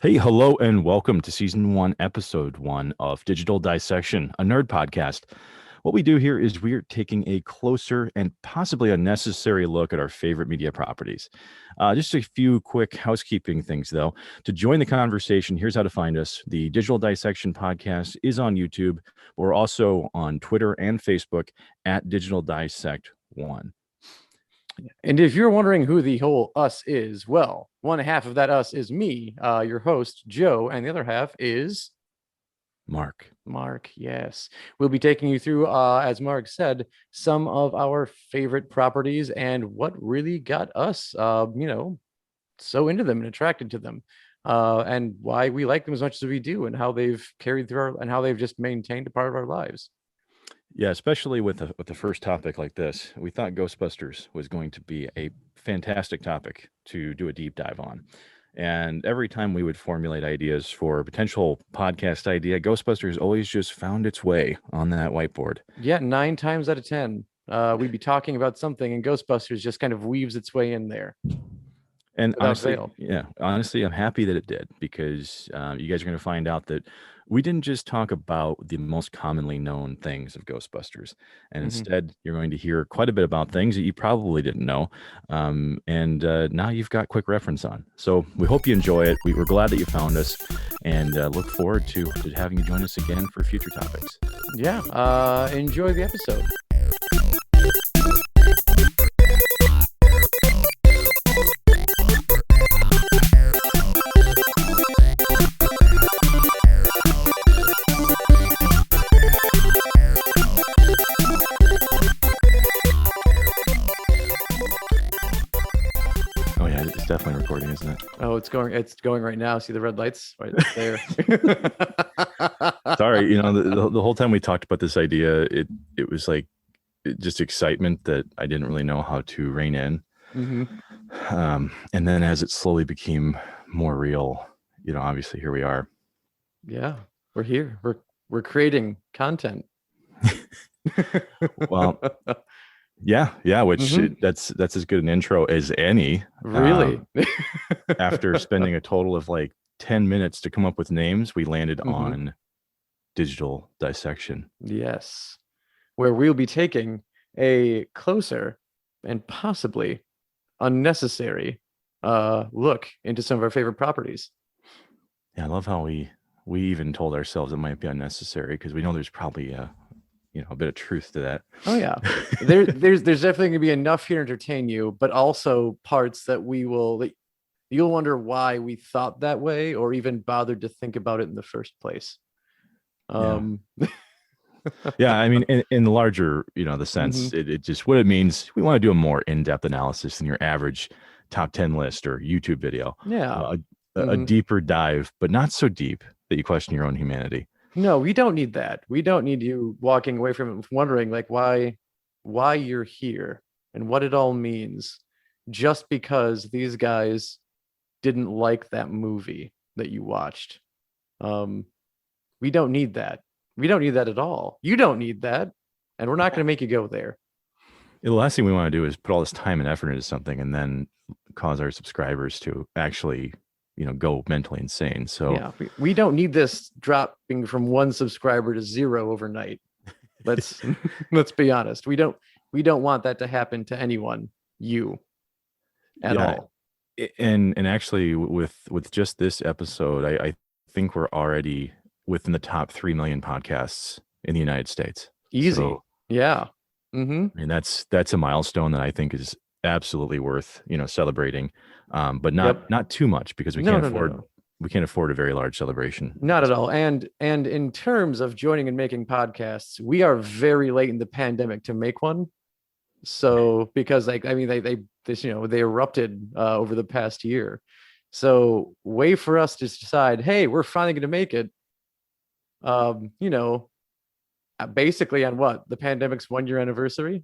Hey, hello, and welcome to Season 1, Episode 1 of Digital Dissection, a nerd podcast. What we do here is we're taking a closer and possibly unnecessary look at our favorite media properties. Just a few quick housekeeping things, though. To join the conversation, here's how to find us. The Digital Dissection Podcast is on YouTube. We're also on Twitter and Facebook at Digital Dissect 1. And if you're wondering who the whole us is, well, one half of that us is me, your host, Joe, and the other half is Mark. Mark, yes. We'll be taking you through, as Mark said, some of our favorite properties and what really got us, so into them and attracted to them, and why we like them as much as we do, and how they've carried through and how they've just maintained a part of our lives. Yeah, especially with the first topic like this, we thought Ghostbusters was going to be a fantastic topic to do a deep dive on. And every time we would formulate ideas for a potential podcast idea, Ghostbusters always just found its way on that whiteboard. Yeah, 9 times out of 10, we'd be talking about something, and Ghostbusters just kind of weaves its way in there. And honestly, I'm happy that it did, because you guys are going to find out that we didn't just talk about the most commonly known things of Ghostbusters, and instead you're going to hear quite a bit about things that you probably didn't know, and now you've got quick reference on. So we hope you enjoy it. We're glad that you found us, and look forward to having you join us again for future topics. Yeah, enjoy the episode. Definitely recording, isn't it? Oh, it's going right now. See the red lights right there. Sorry, the whole time we talked about this idea, it was like just excitement that I didn't really know how to rein in. And then as it slowly became more real, obviously here we are. Yeah, we're here. We're creating content. Well, yeah, which that's as good an intro as any. Really? After spending a total of like 10 minutes to come up with names, we landed on Digital Dissection. Yes, where we'll be taking a closer and possibly unnecessary look into some of our favorite properties. Yeah, I love how we even told ourselves it might be unnecessary, because we know there's probably a bit of truth to that. Oh yeah, there's definitely gonna be enough here to entertain you, but also parts that you'll wonder why we thought that way or even bothered to think about it in the first place. Yeah, I mean, in the larger, the sense, it just what it means. We want to do a more in-depth analysis than your average top 10 list or YouTube video. Yeah, a deeper dive, but not so deep that you question your own humanity. No, we don't need that. We don't need you walking away from it wondering like why you're here and what it all means, just because these guys didn't like that movie that you watched. We don't need that. We don't need that at all. You don't need that, and we're not going to make you go there. The last thing we want to do is put all this time and effort into something and then cause our subscribers to actually go mentally insane. So yeah, we don't need this dropping from 1 subscriber to 0 overnight. Let's be honest. We don't want that to happen to anyone, at all. And actually with just this episode, I think we're already within the top 3 million podcasts in the United States. Easy. So, yeah. I mean, that's a milestone that I think is absolutely worth, celebrating. But not too much, because we can't afford a very large celebration. Not at all. And in terms of joining and making podcasts, we are very late in the pandemic to make one. So because they erupted over the past year. So way for us to decide, hey, we're finally going to make it. Basically on what, the pandemic's 1-year anniversary.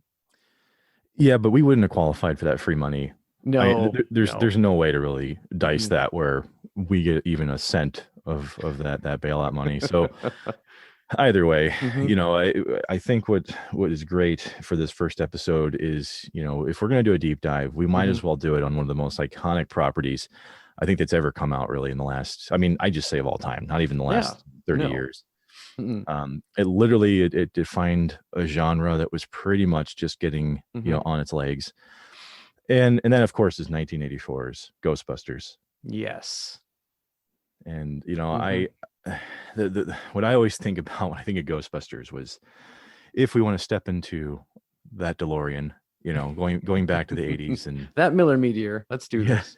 Yeah, but we wouldn't have qualified for that free money. No, there's no way to really dice that where we get even a cent of that bailout money. So either way, I think what is great for this first episode is, if we're going to do a deep dive, we might as well do it on one of the most iconic properties I think that's ever come out really in the last, I mean, I just say of all time, not even the last 30 years. It literally, it defined a genre that was pretty much just getting, on its legs. And then of course is 1984's Ghostbusters. Yes. And, I, what I always think about when I think of Ghostbusters was if we want to step into that DeLorean, going back to the 80s and that Miller Meteor, let's do this.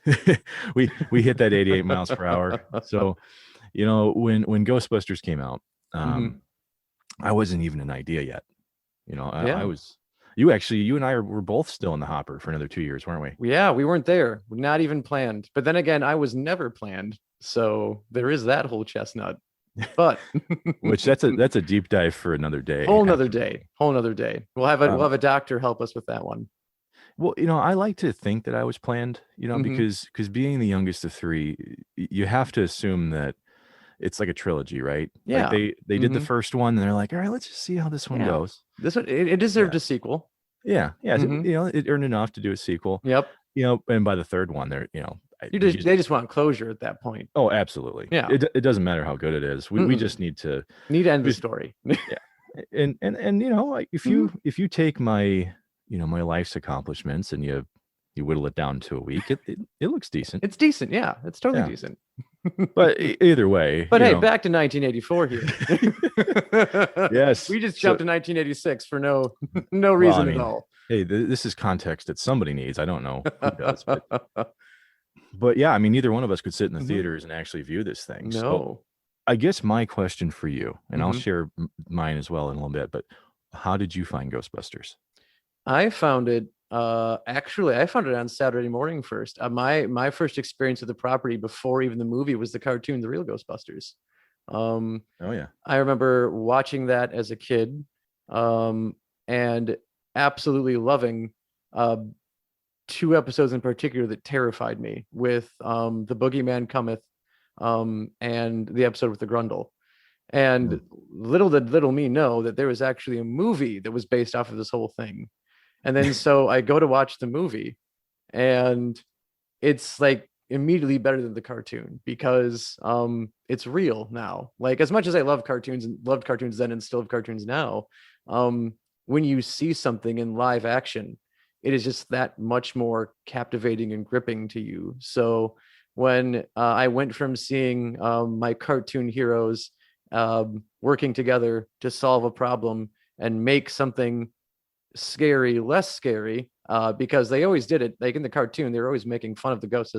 we hit that 88 miles per hour. So, when Ghostbusters came out, I wasn't even an idea yet. I was, you and I were both still in the hopper for another 2 years, weren't we? Yeah, we weren't there. Not even planned. But then again, I was never planned. So there is that whole chestnut. But which that's a deep dive for another day. Whole nother day. We'll have a doctor help us with that one. Well, I like to think that I was planned, because being the youngest of three, you have to assume that it's like a trilogy, right? Yeah. Like they did the first one and they're like, all right, let's just see how this one goes. This one, it deserved a sequel. Yeah. It earned enough to do a sequel. Yep. And by the third one, they're they just want closure at that point. Oh, absolutely. Yeah. It doesn't matter how good it is. We just need to end the story. Yeah. And like if you take my my life's accomplishments and you whittle it down to a week, it looks decent. It's decent. Yeah. It's totally decent. But either way. But hey, back to 1984 here. Yes. We just jumped to 1986 for no reason at all. Hey, this is context that somebody needs. I don't know who does, but yeah, I mean, neither one of us could sit in the theaters and actually view this thing. No. So I guess my question for you, and I'll share mine as well in a little bit, but how did you find Ghostbusters? I found it I found it on Saturday morning first. My first experience with the property before even the movie was the cartoon, The Real Ghostbusters. Oh yeah. I remember watching that as a kid, and absolutely loving 2 episodes in particular that terrified me, with The Boogeyman Cometh, and the episode with the Grundle. And little did little me know that there was actually a movie that was based off of this whole thing. And then so I go to watch the movie, and it's like immediately better than the cartoon, because it's real now. Like, as much as I love cartoons and loved cartoons then and still have cartoons now, when you see something in live action, it is just that much more captivating and gripping to you. So when I went from seeing my cartoon heroes working together to solve a problem and make something scary less scary, because they always did it, like in the cartoon, they were always making fun of the ghosts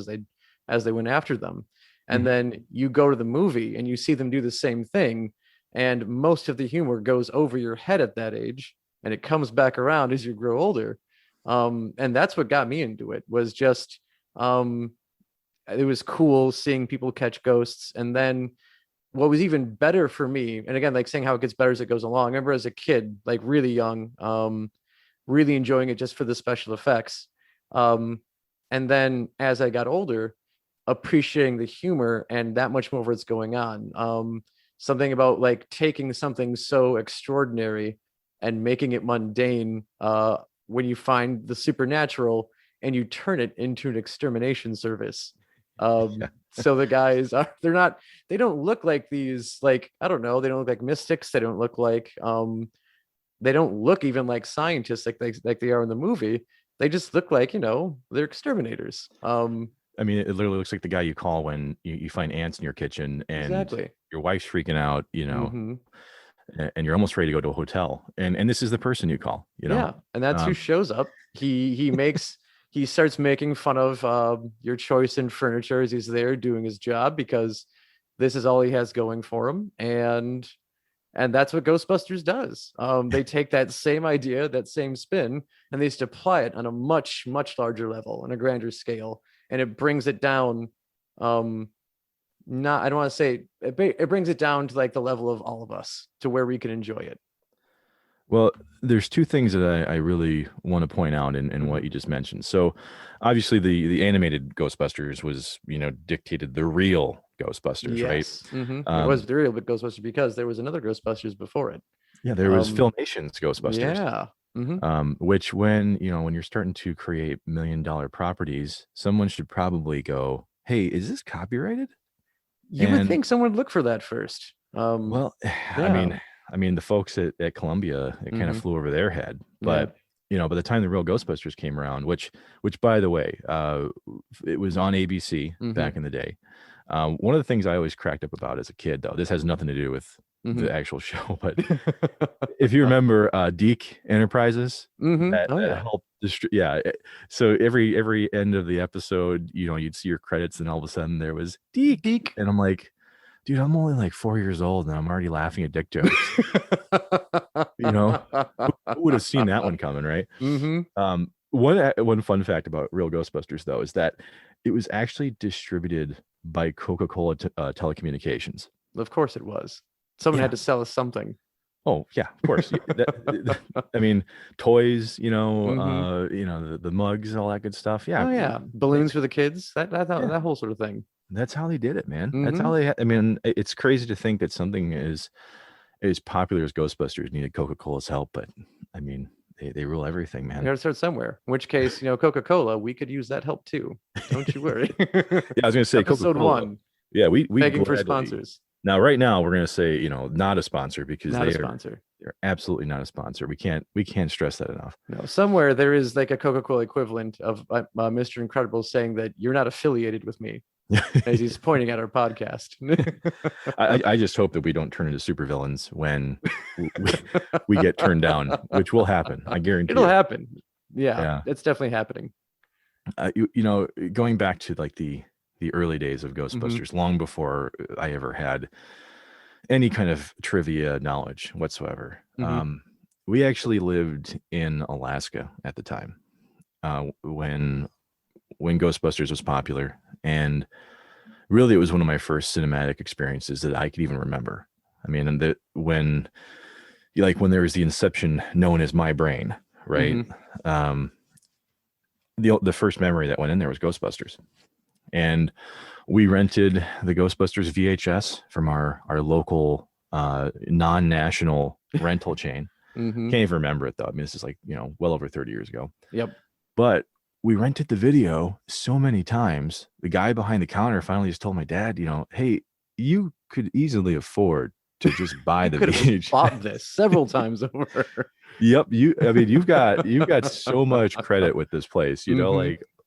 as they went after them. And then you go to the movie and you see them do the same thing, and most of the humor goes over your head at that age, and it comes back around as you grow older. And that's what got me into it, was just it was cool seeing people catch ghosts. And then what was even better for me, and again, like saying how it gets better as it goes along, I remember as a kid, like really young, really enjoying it just for the special effects. And then as I got older, appreciating the humor and that much more of what's going on. Something about like taking something so extraordinary and making it mundane, when you find the supernatural and you turn it into an extermination service. So the guys they don't look like these, like, I don't know, they don't look like mystics. They don't look like, they don't look even like scientists like they are in the movie. They just look like, they're exterminators. I mean, it literally looks like the guy you call when you find ants in your kitchen and exactly. Your wife's freaking out, and you're almost ready to go to a hotel. And this is the person you call, Yeah. And that's who shows up. He starts making fun of your choice in furniture as he's there doing his job, because this is all he has going for him. And that's what Ghostbusters does. They take that same idea, that same spin, and they just apply it on a much, much larger level, on a grander scale. And it brings it down. I don't want to say it brings it down to like the level of all of us, to where we can enjoy it. Well, there's 2 things that I really want to point out in what you just mentioned. So obviously the animated Ghostbusters was, dictated the real Ghostbusters, yes. Right? It was the real Ghostbusters, because there was another Ghostbusters before it. Yeah, there was Filmation's Ghostbusters. Yeah. Which when you're starting to create $1 million properties, someone should probably go hey, is this copyrighted? You would think someone would look for that first. Well, yeah. I mean, the folks at Columbia, it kind of flew over their head. But by the time the real Ghostbusters came around, which by the way, it was on ABC back in the day. One of the things I always cracked up about as a kid, though, this has nothing to do with the actual show, but if you remember Deke Enterprises, that helped so every end of the episode, you'd see your credits, and all of a sudden there was Deke, and I'm like, dude, I'm only like 4 years old and I'm already laughing at dick jokes. Who would have seen that one coming, right? One fun fact about Real Ghostbusters, though, is that it was actually distributed by Coca-Cola Telecommunications. Of course it was. Someone had to sell us something. Oh yeah, of course. I mean, toys, the mugs, all that good stuff. Yeah. Oh yeah, balloons for the kids. That whole sort of thing. That's how they did it, man. That's how they. I mean, it's crazy to think that something as popular as Ghostbusters needed Coca-Cola's help, but I mean, they rule everything, man. You got to start somewhere. In which case, Coca-Cola, we could use that help too. Don't you worry. Yeah, I was going to say Episode Coca-Cola. 1. Yeah, we begging for sponsors. Now, right now, we're going to say, not a sponsor, because sponsor. They're absolutely not a sponsor. We can't stress that enough. No, somewhere there is like a Coca-Cola equivalent of Mr. Incredible saying that you're not affiliated with me, as he's pointing at our podcast. I just hope that we don't turn into supervillains when we get turned down, which will happen. I guarantee it'll happen. Yeah, it's definitely happening. Going back to like the early days of Ghostbusters, long before I ever had any kind of trivia knowledge whatsoever. We actually lived in Alaska at the time when Ghostbusters was popular, and really it was one of my first cinematic experiences that I could even remember. I mean, and when there was the inception known as my brain, right? The first memory that went in there was Ghostbusters. And we rented the Ghostbusters VHS from our local non-national rental chain. Can't even remember it, though. I mean, this is like, well over 30 years ago. Yep. But we rented the video so many times. The guy behind the counter finally just told my dad, hey, you could easily afford to just buy the VHS. Bought this several times over. Yep. You've got so much credit with this place,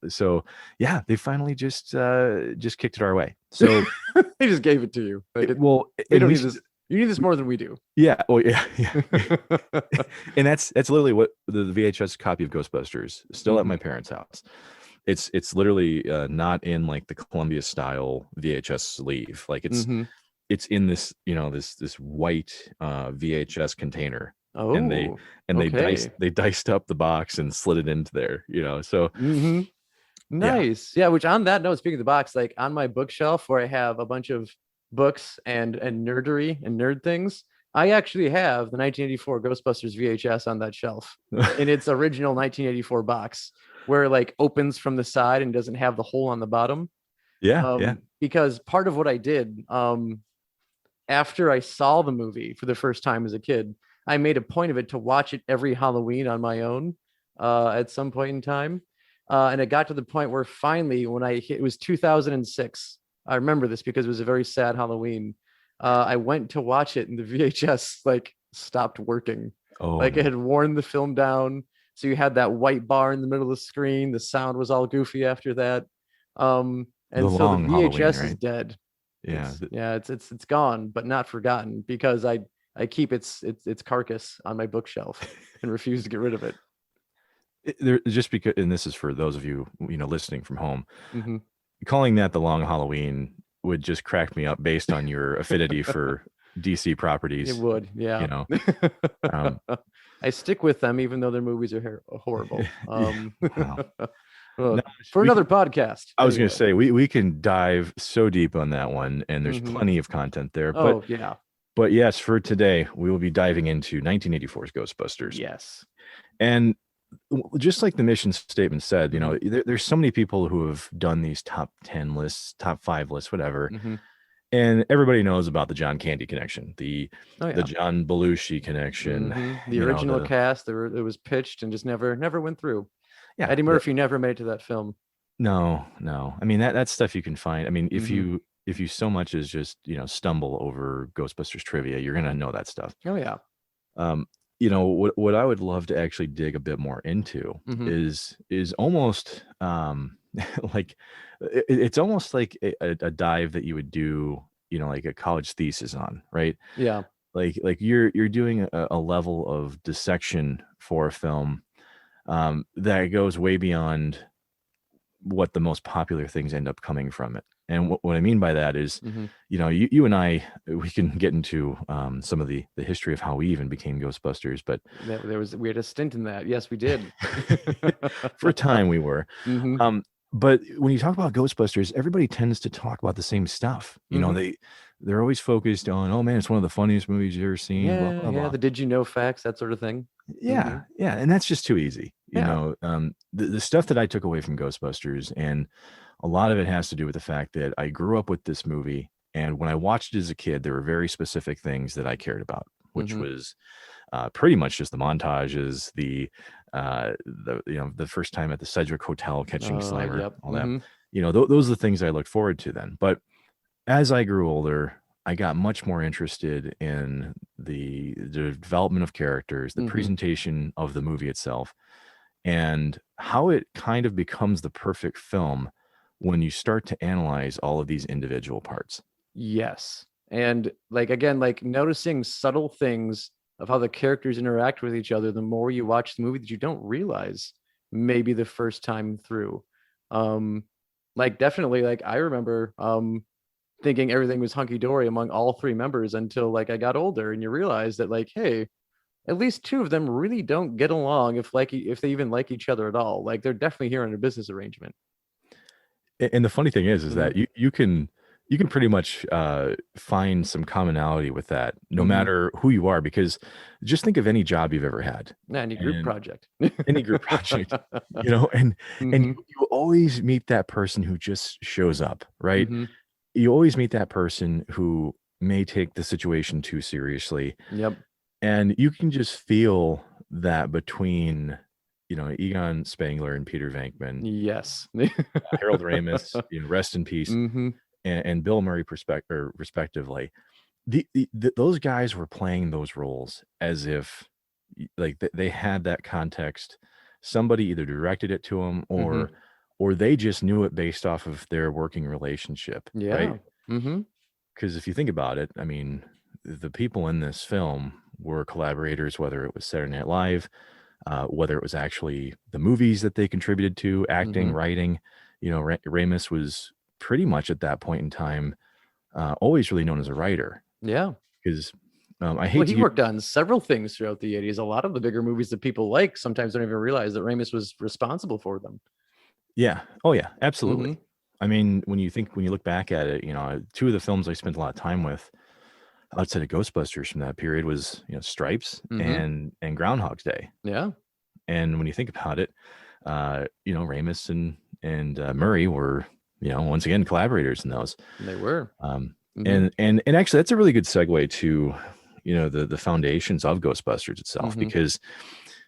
so yeah, they finally just kicked it our way. So they just gave it to you. They don't need this. You need this more than we do. Yeah. Well, yeah. And that's literally what the VHS copy of Ghostbusters still at my parents' house. It's literally not in like the Columbia style VHS sleeve. Like it's in this this white VHS container. Oh, and they diced up the box and slid it into there. So. Nice. Yeah, which on that note, speaking of the box, like on my bookshelf where I have a bunch of books and nerdery and nerd things, I actually have the 1984 Ghostbusters VHS on that shelf in its original 1984 box, where it like opens from the side and doesn't have the hole on the bottom. Yeah. Because part of what I did after I saw the movie for the first time as a kid, I made a point of it to watch it every Halloween on my own at some point in time. And it got to the point where finally, when it was 2006. I remember this because it was a very sad Halloween. I went to watch it and the VHS like stopped working. It had worn the film down. So you had that white bar in the middle of the screen. The sound was all goofy after that. And so the VHS is dead. Yeah. It's gone, but not forgotten, because I keep its carcass on my bookshelf and refuse to get rid of it. Just because, and this is for those of you listening from home, calling that the Long Halloween would just crack me up based on your affinity for DC properties. It would, yeah. I stick with them even though their movies are horrible. For another podcast. I was going to say we can dive so deep on that one, and there's plenty of content there. But yes, for today we will be diving into 1984's Ghostbusters. Yes, and just like the mission statement said, there's so many people who have done these top 10 lists, top 5 lists, whatever. And everybody knows about the John Candy connection, the John Belushi connection, the original cast. It was pitched and just never went through. Yeah, Eddie Murphy never made it to that film. No. I mean that stuff you can find. I mean, if Hmm. you so much as just stumble over Ghostbusters trivia, you're gonna know that stuff. Oh yeah. Um, what I would love to actually dig a bit more into Hmm. is almost like it's almost like a dive that you would do, like a college thesis on, right? Yeah. Like you're doing a level of dissection for a film that goes way beyond what the most popular things end up coming from it. And what I mean by that is, Hmm. you and I, we can get into some of the history of how we even became Ghostbusters, but We had a stint in that. Yes, we did. for a time we were. Hmm. Um, but when you talk about Ghostbusters, everybody tends to talk about the same stuff. Hmm. They're always focused on, oh man, it's one of the funniest movies you've ever seen, blah Yeah, blah yeah. blah. The did you know facts, that sort of thing. Hmm. Yeah, and that's just too easy. Yeah. The stuff that I took away from Ghostbusters, and a lot of it has to do with the fact that I grew up with this movie, and when I watched it as a kid, there were very specific things that I cared about, which Hmm. was pretty much just the montages, the first time at the Sedgwick Hotel catching Slimer, Yep. all that. Hmm. Those are the things I looked forward to then. But as I grew older, I got much more interested in the development of characters, the Hmm. presentation of the movie itself, and how it kind of becomes the perfect film when you start to analyze all of these individual parts. Yes. And like again, like noticing subtle things of how the characters interact with each other the more you watch the movie that you don't realize maybe the first time through. Um like definitely like I remember thinking everything was hunky dory among all three members until like I got older and you realize that like hey, at least two of them really don't get along if they even like each other at all. Like they're definitely here in a business arrangement. And the funny thing is Hmm. that you can pretty much find some commonality with that, no Hmm. matter who you are, because just think of any job you've ever had Yeah, any group and project. any group project, and Hmm. you always meet that person who just shows up, right? Hmm. You always meet that person who may take the situation too seriously, Yep. and you can just feel that between Egon Spangler and Peter Venkman, Yes. Harold Ramis, rest in peace, Hmm. and Bill Murray respectively. Those guys were playing those roles as if like they had that context. Somebody either directed it to them, Hmm. or they just knew it based off of their working relationship, right? Yeah. Hmm. Because if you think about it, I mean, the people in this film were collaborators, whether it was Saturday Night Live, whether it was actually the movies that they contributed to, acting, Hmm. writing. Ramis was pretty much at that point in time always really known as a writer, Yeah. because I Well, hate he to use, worked on several things throughout the 80s. A lot of the bigger movies that people like sometimes don't even realize that Ramis was responsible for them. yeah, oh yeah, Hmm. absolutely. I mean, when you look back at it, two of the films I spent a lot of time with outside of Ghostbusters from that period was Stripes Hmm. and Groundhog's Day. Yeah. And when you think about it, Ramis and Murray were, once again collaborators in those. They were. Um, Hmm. and actually, that's a really good segue to, the foundations of Ghostbusters itself, Hmm. because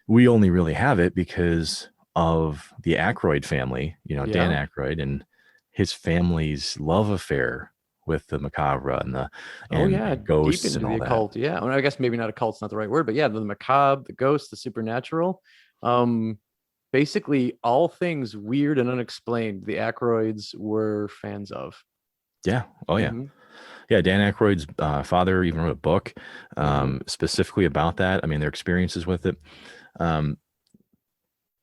we only really have it because of the Aykroyd family, Dan Yeah. Aykroyd and his family's love affair with the macabre and the Oh yeah, and deep ghosts into and the all that. occult. Yeah. Well, I guess maybe not occult's not the right word, but yeah, the macabre, the ghost, the supernatural. Um, basically all things weird and unexplained, the Aykroyds were fans of. Yeah. Oh yeah. Hmm. Yeah, Dan Aykroyd's father even wrote a book Hmm. specifically about that. I mean, their experiences with it, um,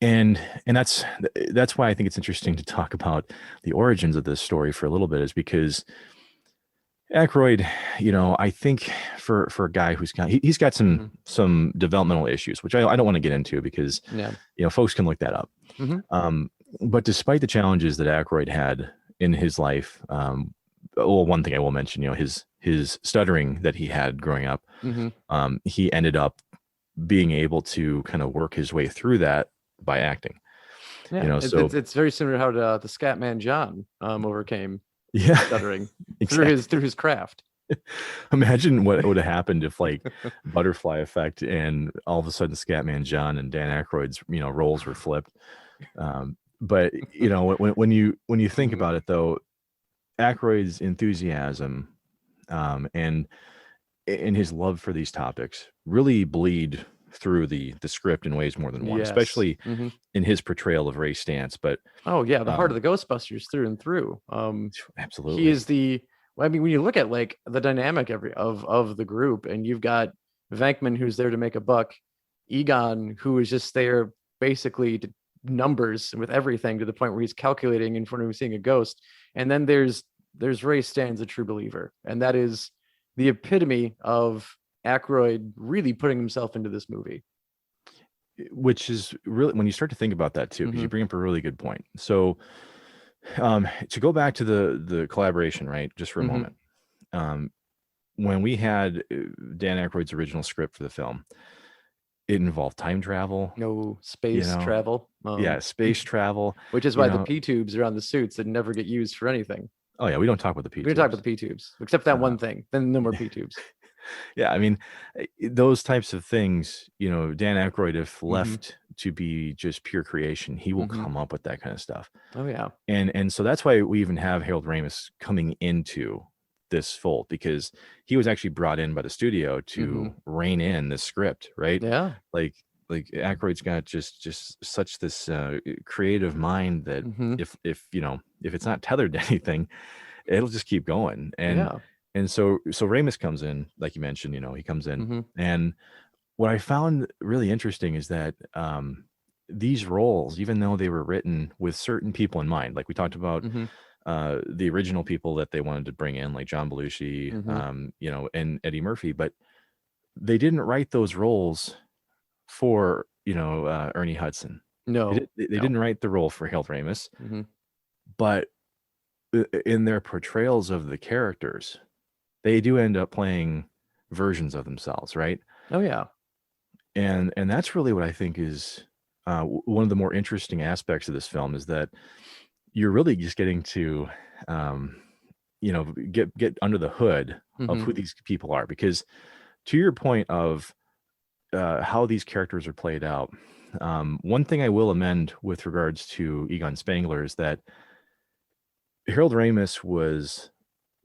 and that's why I think it's interesting to talk about the origins of this story for a little bit, is because Aykroyd, I think for a guy who's he's got Hmm. some developmental issues, which I don't want to get into because Yeah. folks can look that up. Hmm. Um, but despite the challenges that Aykroyd had in his life, well, one thing I will mention, his stuttering that he had growing up, Hmm. he ended up being able to kind of work his way through that by acting. Yeah. It's, So it's it's very similar to how the Scatman John overcame yeah, stuttering exactly. through his craft. Imagine what would have happened if like Butterfly Effect and all of a sudden Scatman John and Dan Aykroyd's roles were flipped. But when you think about it, though, Aykroyd's enthusiasm and his love for these topics really bleed through the script in ways more than one, Yes. especially Mhm. in his portrayal of Ray Stantz. But Oh yeah, the heart of the Ghostbusters through and through. absolutely, He is the. I mean, when you look at like the dynamic of the group, and you've got Venkman who's there to make a buck, Egon who is just there basically to numbers with everything to the point where he's calculating in front of him seeing a ghost, and then there's Ray Stantz, a true believer, and that is the epitome of Aykroyd really putting himself into this movie. which is really, when you start to think about that too, because you bring up a really good point. So to go back to the collaboration, right, just for a moment, when we had Dan Aykroyd's original script for the film, it involved time travel, No space travel. space travel, which is why the P tubes are on the suits that never get used for anything. Oh yeah, we don't talk about the P We tubes. don't talk about the P tubes, except that one thing. Then no more P tubes. Yeah, I mean, those types of things, Dan Aykroyd, if left to be just pure creation, he will come up with that kind of stuff. Oh yeah. And so that's why we even have Harold Ramis coming into this fold, because he was actually brought in by the studio to rein in this script, right? Yeah. Like Aykroyd's got just such this creative mind that if it's not tethered to anything, it'll just keep going. And so Ramis comes in, like you mentioned, he comes in, and what I found really interesting is that these roles, even though they were written with certain people in mind, like we talked about the original people that they wanted to bring in, like John Belushi, and Eddie Murphy, but they didn't write those roles for Ernie Hudson. No, they didn't write the role for Harold Ramis, but in their portrayals of the characters, they do end up playing versions of themselves, right? Oh yeah. And that's really what I think is one of the more interesting aspects of this film, is that you're really just getting to get under the hood of who these people are, because to your point of how these characters are played out, one thing I will amend with regards to Egon Spengler is that Harold Ramis was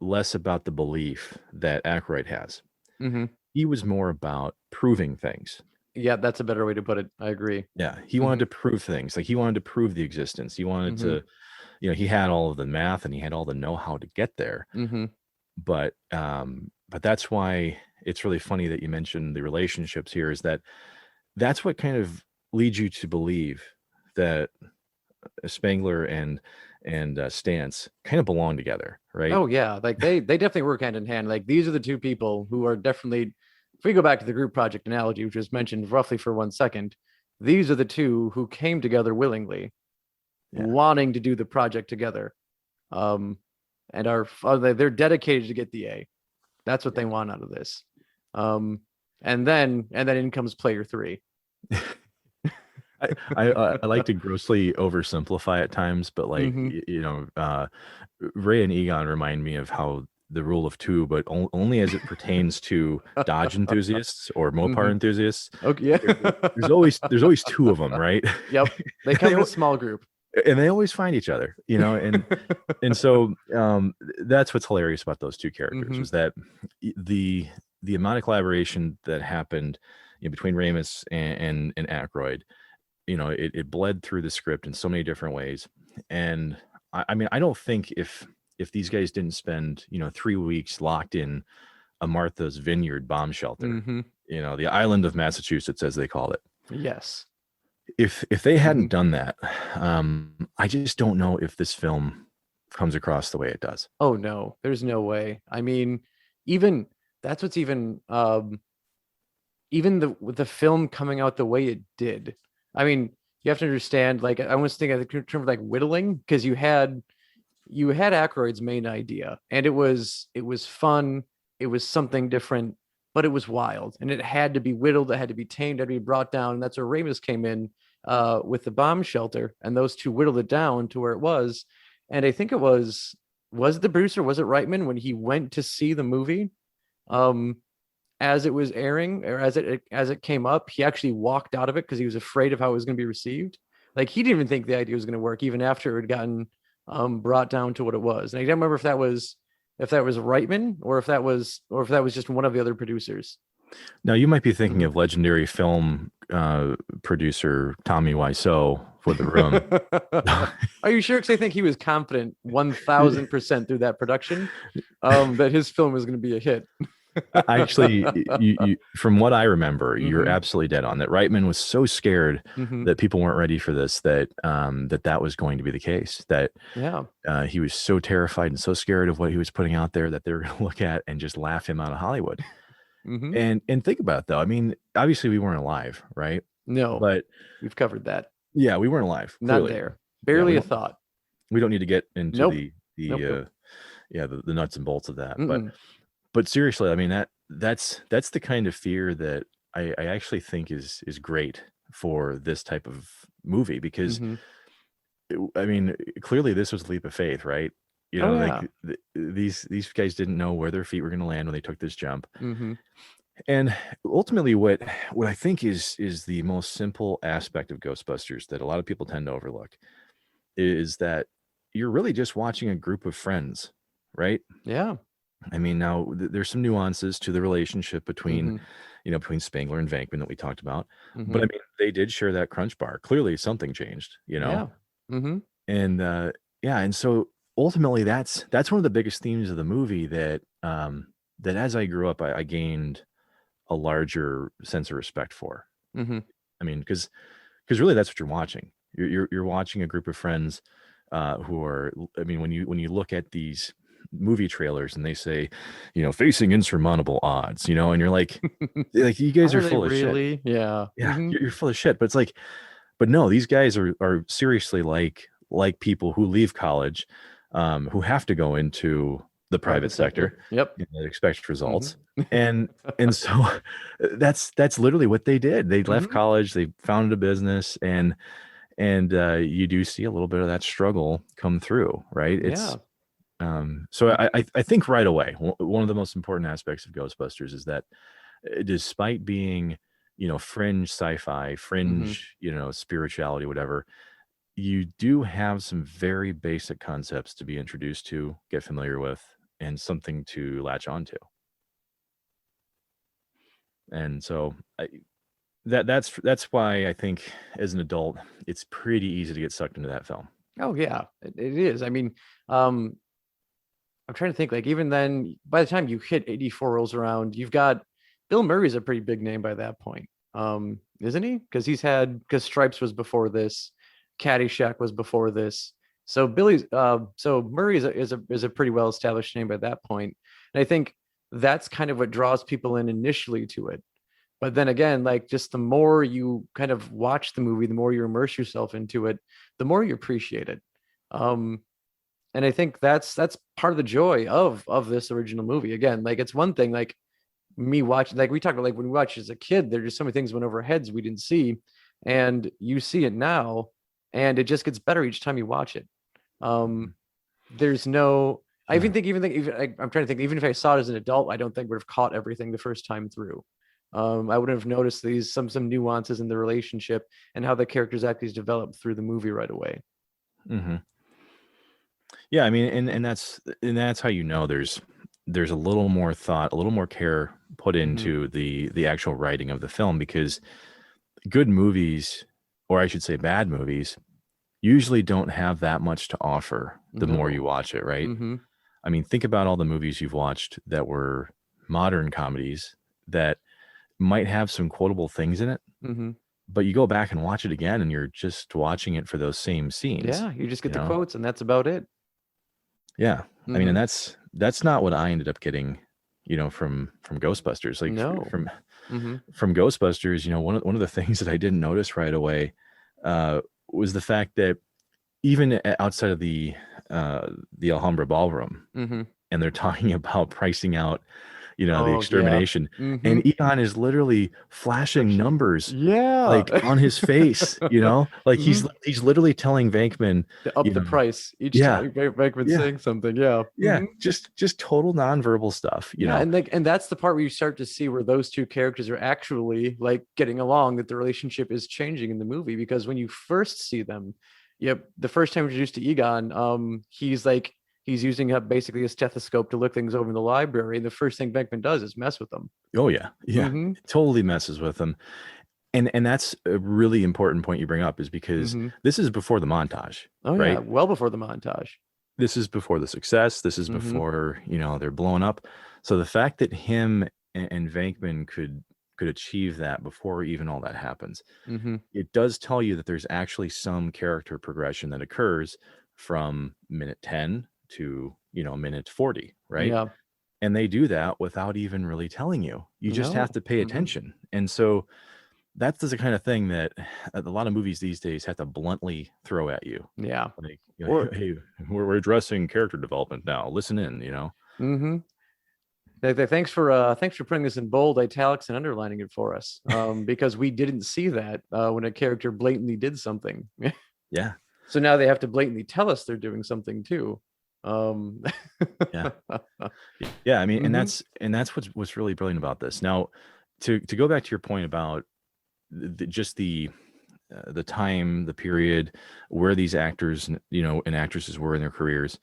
less about the belief that Aykroyd has. He was more about proving things. Yeah, that's a better way to put it. I agree. Yeah, he wanted to prove things. Like, he wanted to prove the existence. He wanted to, he had all of the math and he had all the know-how to get there. But that's why it's really funny that you mentioned the relationships here, is that's what kind of leads you to believe that Spengler and Stantz kind of belong together, right? Oh yeah, like they definitely work hand in hand. Like, these are the two people who are definitely, if we go back to the group project analogy, which was mentioned roughly for 1 second, these are the two who came together willingly, wanting to do the project together, and they're dedicated to get the A. That's what they want out of this. And then in comes player 3. I like to grossly oversimplify at times, but like, Ray and Egon remind me of how the rule of 2, but only as it pertains to Dodge enthusiasts or Mopar enthusiasts. Okay, yeah. There's always 2 of them, right? Yep, they come in a small group, and they always find each other, and so that's what's hilarious about those 2 characters, is that the amount of collaboration that happened between Ramis and Aykroyd, it bled through the script in so many different ways. And I mean, I don't think if these guys didn't spend 3 weeks locked in a Martha's Vineyard bomb shelter, the island of Massachusetts, as they call it. Yes. If they hadn't done that, I just don't know if this film comes across the way it does. Oh no, there's no way. I mean, even that's what's even the film coming out the way it did. I mean, you have to understand, like, I was thinking in terms of like whittling, because you had Aykroyd's main idea, and it was fun, it was something different, but it was wild, and it had to be whittled, it had to be tamed, it had to be brought down, and that's where Ramis came in with the bomb shelter, and those two whittled it down to where it was. And I think it was the producer, was it Reitman, when he went to see the movie as it was airing, or as it came up, he actually walked out of it because he was afraid of how it was going to be received, Like he didn't even think the idea was going to work even after it had gotten brought down to what it was. And I don't remember if that was Reitman or if that was just one of the other producers. Now you might be thinking of legendary film producer Tommy Wiseau for The Room. Are you sure? Because I think he was confident 1,000% through that production that his film was going to be a hit. Actually, you, from what I remember, you're absolutely dead on that. Reitman was so scared that people weren't ready for this, that that was going to be the case. That he was so terrified and so scared of what he was putting out there that they were going to look at and just laugh him out of Hollywood. And think about it, though. I mean, obviously we weren't alive, right? No, but we've covered that. Yeah, we weren't alive. Clearly. Not there. Barely a thought. We don't need to get into the nuts and bolts of that, but seriously, I mean, that's the kind of fear that I actually think is great for this type of movie, because I mean, clearly this was a leap of faith, right? You know, like these guys didn't know where their feet were going to land when they took this jump. And ultimately, what I think is the most simple aspect of Ghostbusters that a lot of people tend to overlook is that you're really just watching a group of friends, right? Yeah. I mean, now there's some nuances to the relationship between, between Spangler and Venkman that we talked about, but I mean, they did share that crunch bar. Clearly, something changed, you know. And and so ultimately, that's one of the biggest themes of the movie that that as I grew up, I gained a larger sense of respect for. I mean, because really, that's what you're watching. You're watching a group of friends who are. I mean, when you look at these movie trailers and they say, facing insurmountable odds, and you're like you guys are full of shit. Yeah. You're full of shit. But it's like, but no, these guys are seriously like people who leave college, who have to go into the private sector. Yep. And expect results. And so that's literally what they did. They left college, they founded a business, and you do see a little bit of that struggle come through, right? It's so I think right away, one of the most important aspects of Ghostbusters is that despite being, fringe sci-fi, fringe, spirituality, whatever, you do have some very basic concepts to be introduced to, get familiar with, and something to latch onto. And so that's why I think as an adult, it's pretty easy to get sucked into that film. Oh yeah, it is. I mean, I'm trying to think, like, even then, by the time you hit 84 rolls around, you've got Bill Murray's a pretty big name by that point. Isn't he? Because Stripes was before this, Caddyshack was before this. So Murray is a pretty well established name by that point. And I think that's kind of what draws people in initially to it. But then again, like, just the more you kind of watch the movie, the more you immerse yourself into it, the more you appreciate it. And I think that's part of the joy of this original movie. Again, like, it's one thing, like, me watching, like we talked about, like when we watched as a kid, there are just so many things went over our heads we didn't see, and you see it now, and it just gets better each time you watch it. There's no, I even think I'm trying to think, even if I saw it as an adult, I don't think would have caught everything the first time through. I would have noticed these some nuances in the relationship and how the characters actually developed through the movie right away. Yeah, I mean, and that's how there's a little more thought, a little more care put into the actual writing of the film, because good movies, or I should say bad movies, usually don't have that much to offer the more you watch it, right? I mean, think about all the movies you've watched that were modern comedies that might have some quotable things in it, but you go back and watch it again and you're just watching it for those same scenes. Yeah, you just get the quotes and that's about it. Yeah. I mean, and that's not what I ended up getting, from Ghostbusters. Like, from Ghostbusters, one of the things that I didn't notice right away was the fact that even outside of the Alhambra Ballroom, and they're talking about pricing out Oh, extermination. Yeah. And Egon is literally flashing numbers Yeah. like on his face, like he's literally telling Venkman to up the price each yeah, time Venkman's yeah, saying something. Yeah. yeah, just total nonverbal stuff, Yeah, and that's the part where you start to see where those two characters are actually like getting along, that the relationship is changing in the movie. Because when you first see them, the first time introduced to Egon, he's using basically a stethoscope to look things over in the library, and the first thing Venkman does is mess with them. Oh yeah, it totally messes with them. And that's a really important point you bring up, is because this is before the montage. Oh right? yeah, well before the montage. This is before the success. This is before they're blowing up. So the fact that him and Venkman could achieve that before even all that happens, it does tell you that there's actually some character progression that occurs from minute 10 to minute 40, right? Yeah. And they do that without even really telling you. You just have to pay attention. And so that's the kind of thing that a lot of movies these days have to bluntly throw at you. Yeah. Like, hey, we're addressing character development now. Listen in, Thanks for putting this in bold italics and underlining it for us, because we didn't see that when a character blatantly did something. Yeah. So now they have to blatantly tell us they're doing something too. Yeah. Yeah. I mean, and that's what's really brilliant about this. Now, to go back to your point about the time, the period where these actors, and actresses were in their careers,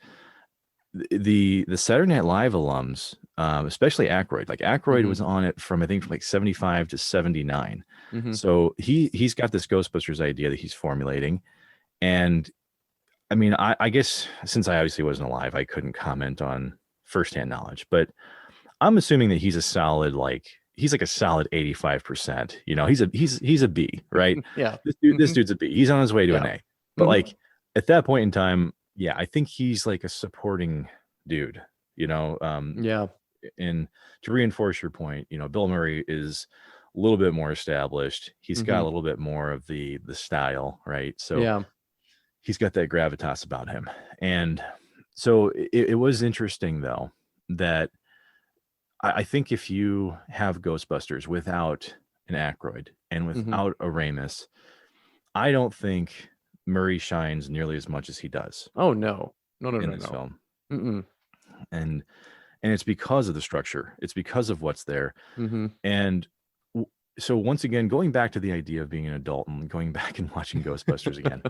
the Saturday Night Live alums, especially Aykroyd, like Aykroyd was on it from, I think, from like 75 to 79. So he's got this Ghostbusters idea that he's formulating. And I mean, I guess since I obviously wasn't alive, I couldn't comment on firsthand knowledge, but I'm assuming that he's a solid, he's like a solid 85%. He's a B, right? Yeah. This dude's a B. He's on his way to an A. But at that point in time, yeah, I think he's like a supporting dude, Yeah. And to reinforce your point, Bill Murray is a little bit more established. He's got a little bit more of the style, right? So he's got that gravitas about him. And so it was interesting, though, that I think if you have Ghostbusters without an Aykroyd and without a Ramis, I don't think Murray shines nearly as much as he does. Oh no, in this film. And it's because of the structure. It's because of what's there. And so once again, going back to the idea of being an adult and going back and watching Ghostbusters again,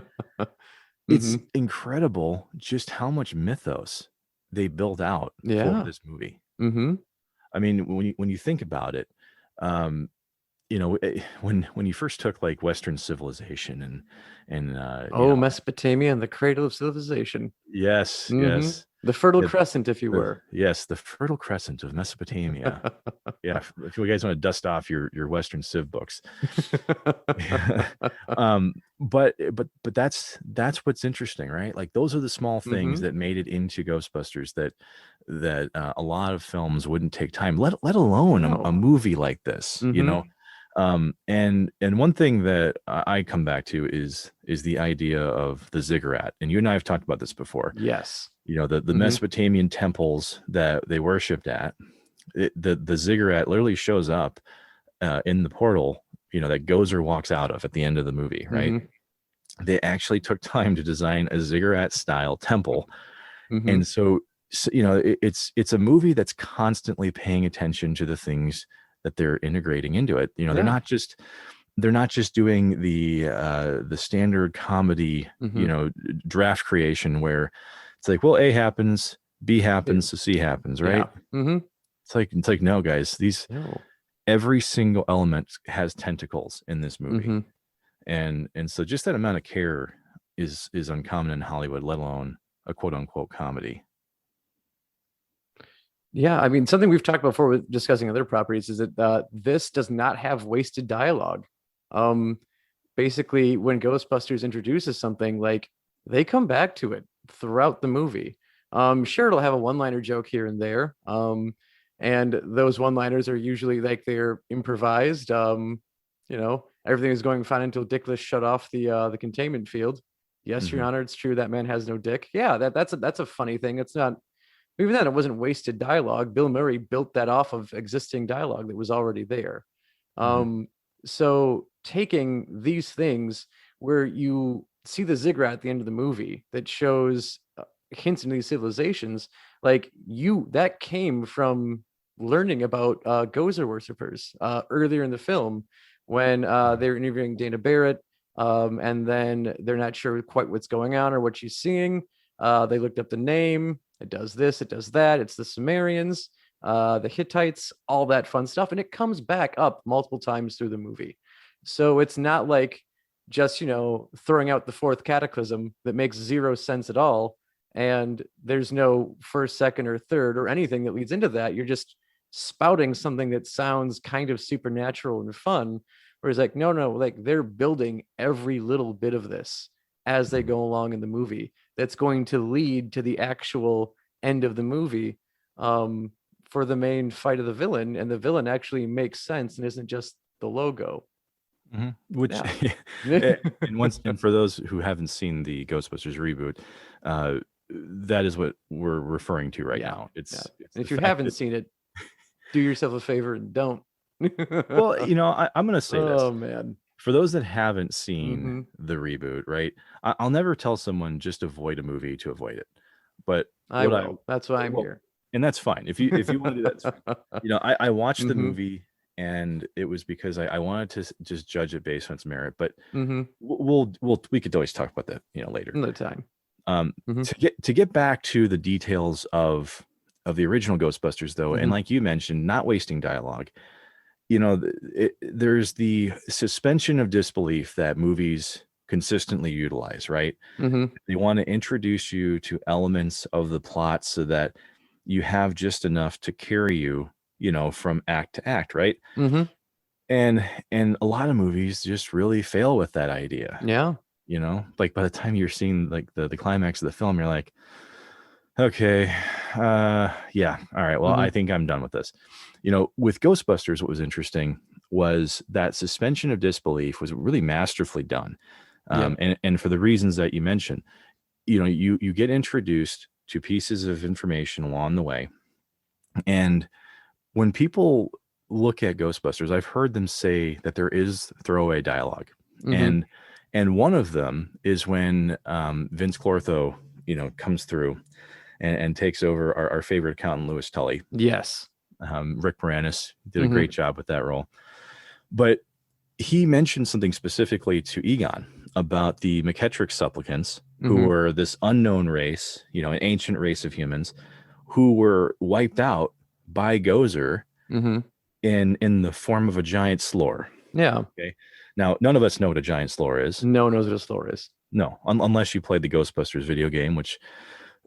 it's incredible just how much mythos they built out for this movie. I mean, when you think about it, when you first took like Western civilization and Mesopotamia and the cradle of civilization. Yes. The Fertile Crescent, if you were. Yes, the Fertile Crescent of Mesopotamia. Yeah, if you guys want to dust off your Western Civ books. But that's what's interesting, right? Like those are the small things that made it into Ghostbusters that a lot of films wouldn't take time, let alone a movie like this, and one thing that I come back to is the idea of the Ziggurat, and you and I have talked about this before. Yes. The Mesopotamian temples that they worshipped at, the Ziggurat literally shows up in the portal, that Gozer walks out of at the end of the movie, right? They actually took time to design a Ziggurat style temple. And so it's a movie that's constantly paying attention to the things that they're integrating into it. They're not just doing the standard comedy, draft creation where it's like, well, A happens, B happens, so C happens, right? It's like, no, guys, every single element has tentacles in this movie. And so just that amount of care is uncommon in Hollywood, let alone a quote unquote comedy. Yeah, I mean, something we've talked about before with discussing other properties is that this does not have wasted dialogue. Basically, when Ghostbusters introduces something, like they come back to it throughout the movie. Sure, it'll have a one-liner joke here and there, and those one-liners are usually like they're improvised. Everything is going fine until Dickless shut off the containment field. Yes, Your Honor, it's true that man has no dick. Yeah, that's a funny thing. It's not Even then, it wasn't wasted dialogue. Bill Murray built that off of existing dialogue that was already there. So taking these things where you see the Ziggurat at the end of the movie that shows hints into these civilizations, like that came from learning about Gozer worshippers earlier in the film when they were interviewing Dana Barrett, and then they're not sure quite what's going on or what she's seeing. They looked up the name. It does this, it does that. It's the Sumerians, the Hittites, all that fun stuff. And it comes back up multiple times through the movie. So it's not like just, throwing out the fourth cataclysm that makes zero sense at all. And there's no first, second, or third or anything that leads into that. You're just spouting something that sounds kind of supernatural and fun. Whereas like, no, like they're building every little bit of this as they go along in the movie. That's going to lead to the actual end of the movie for the main fight of the villain. And the villain actually makes sense and isn't just the logo. Which, and for those who haven't seen the Ghostbusters reboot, that is what we're referring to right now. It's if you haven't seen it, do yourself a favor and don't. Well, I'm going to say this. Oh, man. For those that haven't seen the reboot, right? I'll never tell someone just avoid a movie to avoid it. But I will. That's why I'm here. And that's fine. If you want to do that, I watched the movie, and it was because I wanted to just judge it based on its merit. But we could always talk about that, later. Another time. To get back to the details of the original Ghostbusters, though, and like you mentioned, not wasting dialogue. There's the suspension of disbelief that movies consistently utilize, right? They want to introduce you to elements of the plot so that you have just enough to carry you, from act to act, right? And a lot of movies just really fail with that idea. Yeah. Like by the time you're seeing like the climax of the film, you're like, okay, yeah, all right, well, I think I'm done with this. With Ghostbusters, what was interesting was that suspension of disbelief was really masterfully done. And for the reasons that you mentioned, you get introduced to pieces of information along the way. And when people look at Ghostbusters, I've heard them say that there is throwaway dialogue. And one of them is when Vince Clortho, comes through and takes over our favorite accountant, Louis Tully. Yes. Rick Moranis did a great job with that role. But he mentioned something specifically to Egon about the McKettrick supplicants, who were this unknown race, an ancient race of humans who were wiped out by Gozer in the form of a giant slore. Yeah. Okay. Now, none of us know what a giant slore is. No one knows what a slore is. No, unless you played the Ghostbusters video game, which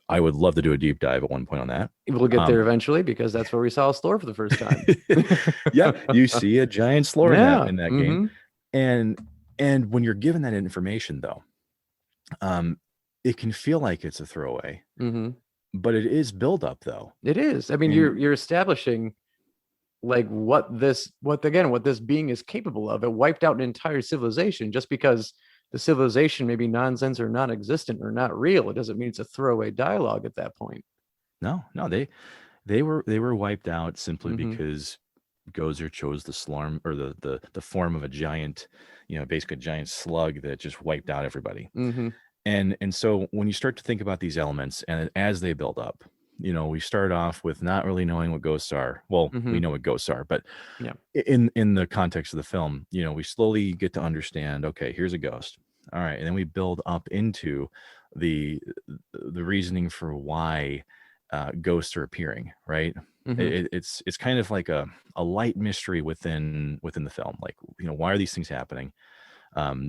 I would love to do a deep dive at one point on that. We'll get there eventually, because that's where we saw a slore for the first time. Yeah, you see a giant slore in that game. And when you're given that information, though, it can feel like it's a throwaway, but it is build up, though. It is. I mean, you're establishing like what this being is capable of. It wiped out an entire civilization. Just because the civilization may be nonsense or non-existent or not real, it doesn't mean it's a throwaway dialogue at that point. No, they were wiped out simply because Gozer chose the slurm, or the form of a giant, basically a giant slug that just wiped out everybody. And so when you start to think about these elements, and as they build up, we start off with not really knowing what ghosts are. Well, we know what ghosts are, but in the context of the film, we slowly get to understand, okay, here's a ghost. All right. And then we build up into the reasoning for why ghosts are appearing, right? It's kind of like a light mystery within the film. Like, why are these things happening?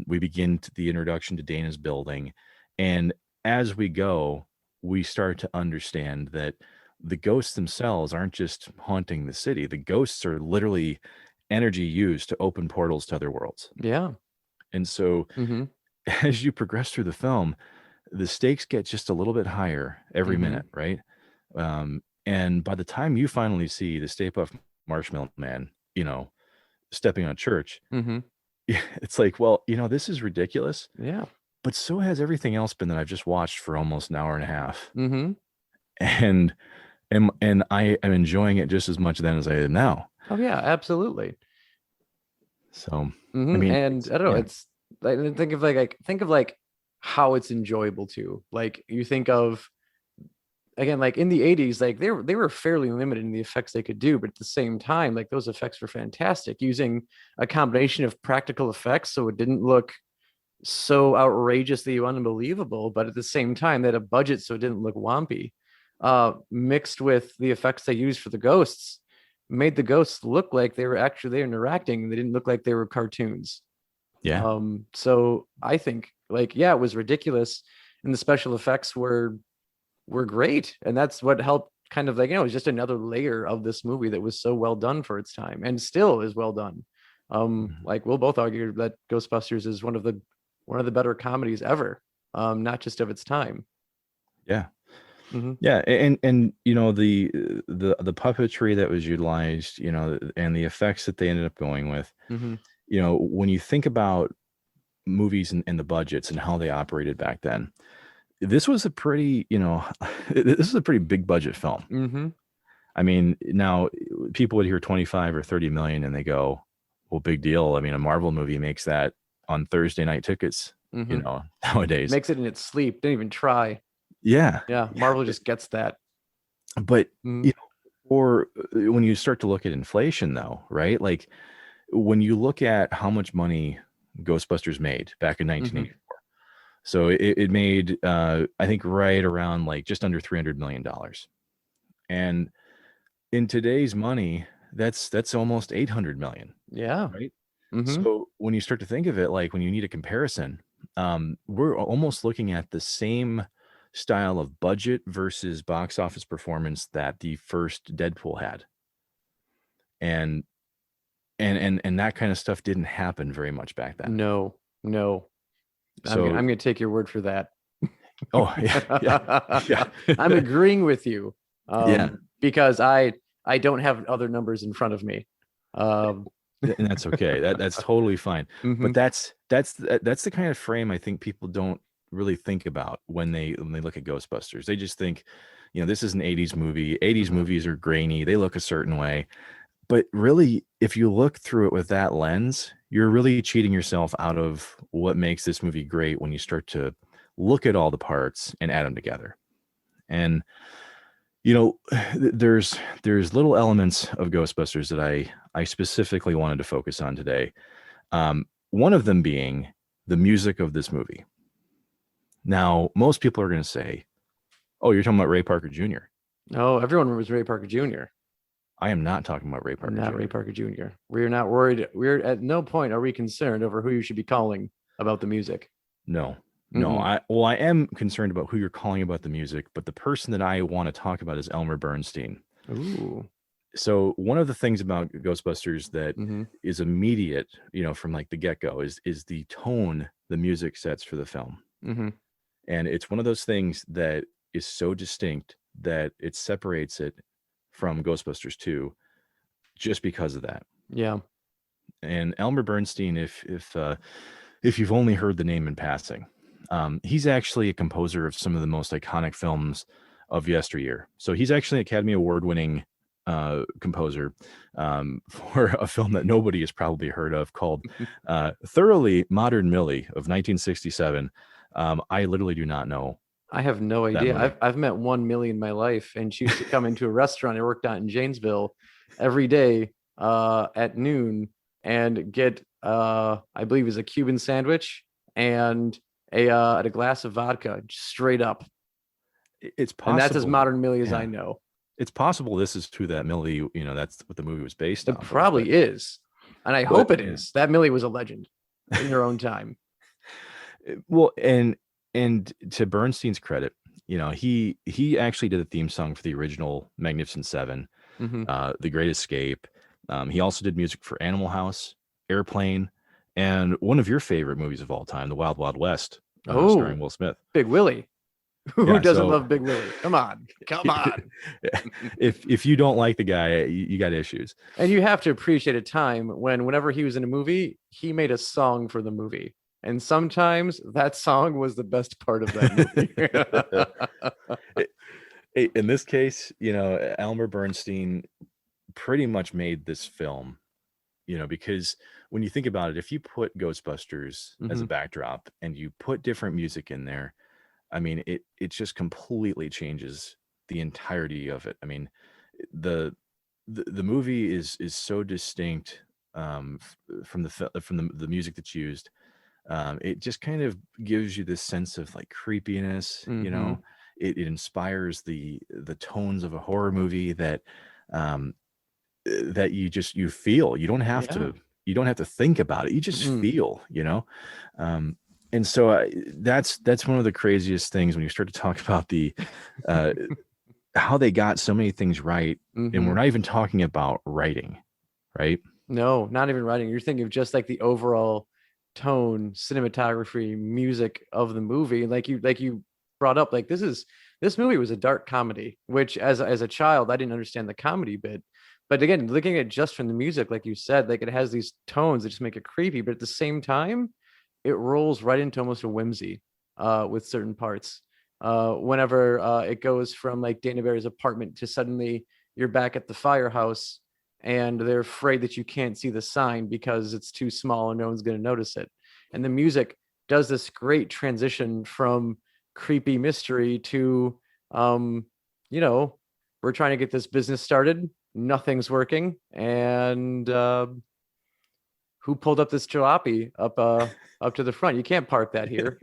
We begin the introduction to Dana's building, and as we go, we start to understand that the ghosts themselves aren't just haunting the city. The ghosts are literally energy used to open portals to other worlds. Yeah. And so as you progress through the film, the stakes get just a little bit higher every minute, right? And by the time you finally see the Stay Puft Marshmallow Man, stepping on church, it's like, well, this is ridiculous. Yeah. But so has everything else been that I've just watched for almost an hour and a half. And and I am enjoying it just as much then as I am now. Oh yeah, absolutely. So I Hmm. mean, And I don't know, yeah, it's like, think of like how it's enjoyable to, like, you think of, again, like in the 80s, like they were fairly limited in the effects they could do, but at the same time, like those effects were fantastic, using a combination of practical effects so it didn't look so outrageously unbelievable, but at the same time they had a budget so it didn't look wompy. Mixed with the effects they used for the ghosts, made the ghosts look like they were actually there interacting, and they didn't look like they were cartoons. yeah, So I think, like, yeah, it was ridiculous, and the special effects were great, and that's what helped kind of, like, it was just another layer of this movie that was so well done for its time and still is well done. Mhm. Like, we'll both argue that Ghostbusters is one of the better comedies ever, not just of its time. Yeah. Hmm. Yeah, and the puppetry that was utilized, and the effects that they ended up going with, Hmm. when you think about movies and the budgets and how they operated back then, this was a pretty, this is a pretty big budget film. Hmm. I mean, now people would hear 25 or 30 million and they go, well, big deal. I mean, a Marvel movie makes that on Thursday night tickets, Hmm. nowadays. Makes it in its sleep. Didn't even try. Yeah. Yeah, Yeah. Marvel just gets that. But, Mm-hmm. you or when you start to look at inflation, though, right? Like when you look at how much money Ghostbusters made back in Mm-hmm. 1984, so it made, I think, right around like just under $300 million, and in today's money, that's almost 800 million, Yeah. right? Mm-hmm. So when you start to think of it, like when you need a comparison, we're almost looking at the same style of budget versus box office performance that the first Deadpool had. And and that kind of stuff didn't happen very much back then. No, no. I'm gonna So, I'm gonna take your word for that. oh yeah, yeah, I'm yeah, agreeing with you, yeah, because I don't have other numbers in front of me. Um, and that's okay. That's totally fine. But mhm. that's the kind of frame I think people don't really think about when they look at Ghostbusters. They just think, this is an 80s movie. 80s movies are grainy. They look a certain way. But really, if you look through it with that lens, you're really cheating yourself out of what makes this movie great when you start to look at all the parts and add them together. And there's little elements of Ghostbusters that I specifically wanted to focus on today. One of them being the music of this movie. Now, most people are going to say, "Oh, you're talking about Ray Parker Jr." Oh, everyone remembers Ray Parker Jr. I am not talking about Ray Parker Not Ray Jr. Parker Jr. We're not worried. We're at no point are we concerned over who you should be calling about the music. No, no. Mm-mm. I am concerned about who you're calling about the music, but the person that I want to talk about is Elmer Bernstein. Ooh. So one of the things about Ghostbusters that Mm-hmm. is immediate, from like the get-go is the tone the music sets for the film. Mm-hmm. And it's one of those things that is so distinct that it separates it from Ghostbusters 2 just because of that. Yeah. And Elmer Bernstein, if you've only heard the name in passing, he's actually a composer of some of the most iconic films of yesteryear. So he's actually an Academy Award-winning composer for a film that nobody has probably heard of called Thoroughly Modern Millie of 1967. I literally do not know I have no that idea. movie. I've met 1 Millie in my life, and she used to come into a restaurant I worked at in Janesville every day at noon and get I believe it was a Cuban sandwich and a glass of vodka, straight up. It's And that's as possible. modern Millie as I Yeah. know. It's possible this is who that Millie, that's what the movie was based It off of. probably is, and I But hope it yeah. is. That Millie was a legend in her own time. Well, and to Bernstein's credit, he actually did the theme song for the original Magnificent Seven, Hmm. The Great Escape. He also did music for Animal House, Airplane, and one of your favorite movies of all time, The Wild Wild West, starring Oh, Will Smith. Big Willie. Who Yeah, doesn't so love Big Willie? Come on. Come on. if you don't like the guy, you got issues. And you have to appreciate a time when, whenever he was in a movie, he made a song for the movie. And sometimes that song was the best part of that movie. In this case, Elmer Bernstein pretty much made this film, because when you think about it, if you put Ghostbusters as a Mhm. backdrop and you put different music in there, I mean, it just completely changes the entirety of it. I mean, the the movie is so distinct from the music that's used. It just kind of gives you this sense of like creepiness. Mhm. It inspires the tones of a horror movie um, that you feel. Yeah. You don't have to think about it. You just Mm-mm. feel. Um, and so that's one of the craziest things when you start to talk about the uh, how they got so many things right, and we're Mhm. not even talking about writing, right? No, not even writing. You're thinking of just like the overall tone, cinematography, music of the movie. Like you brought up, like this movie was a dark comedy, which as a child I didn't understand the comedy bit. But again, looking at just from the music, like you said, like it has these tones that just make it creepy, but at the same time, it rolls right into almost a whimsy with certain parts. Whenever it goes from like Dana Barry's apartment to suddenly you're back at the firehouse and they're afraid that you can't see the sign because it's too small and no one's going to notice it. And the music does this great transition from creepy mystery to, um, you know, we're trying to get this business started, nothing's working, and who pulled up this jalopy up to the front? You can't park that here.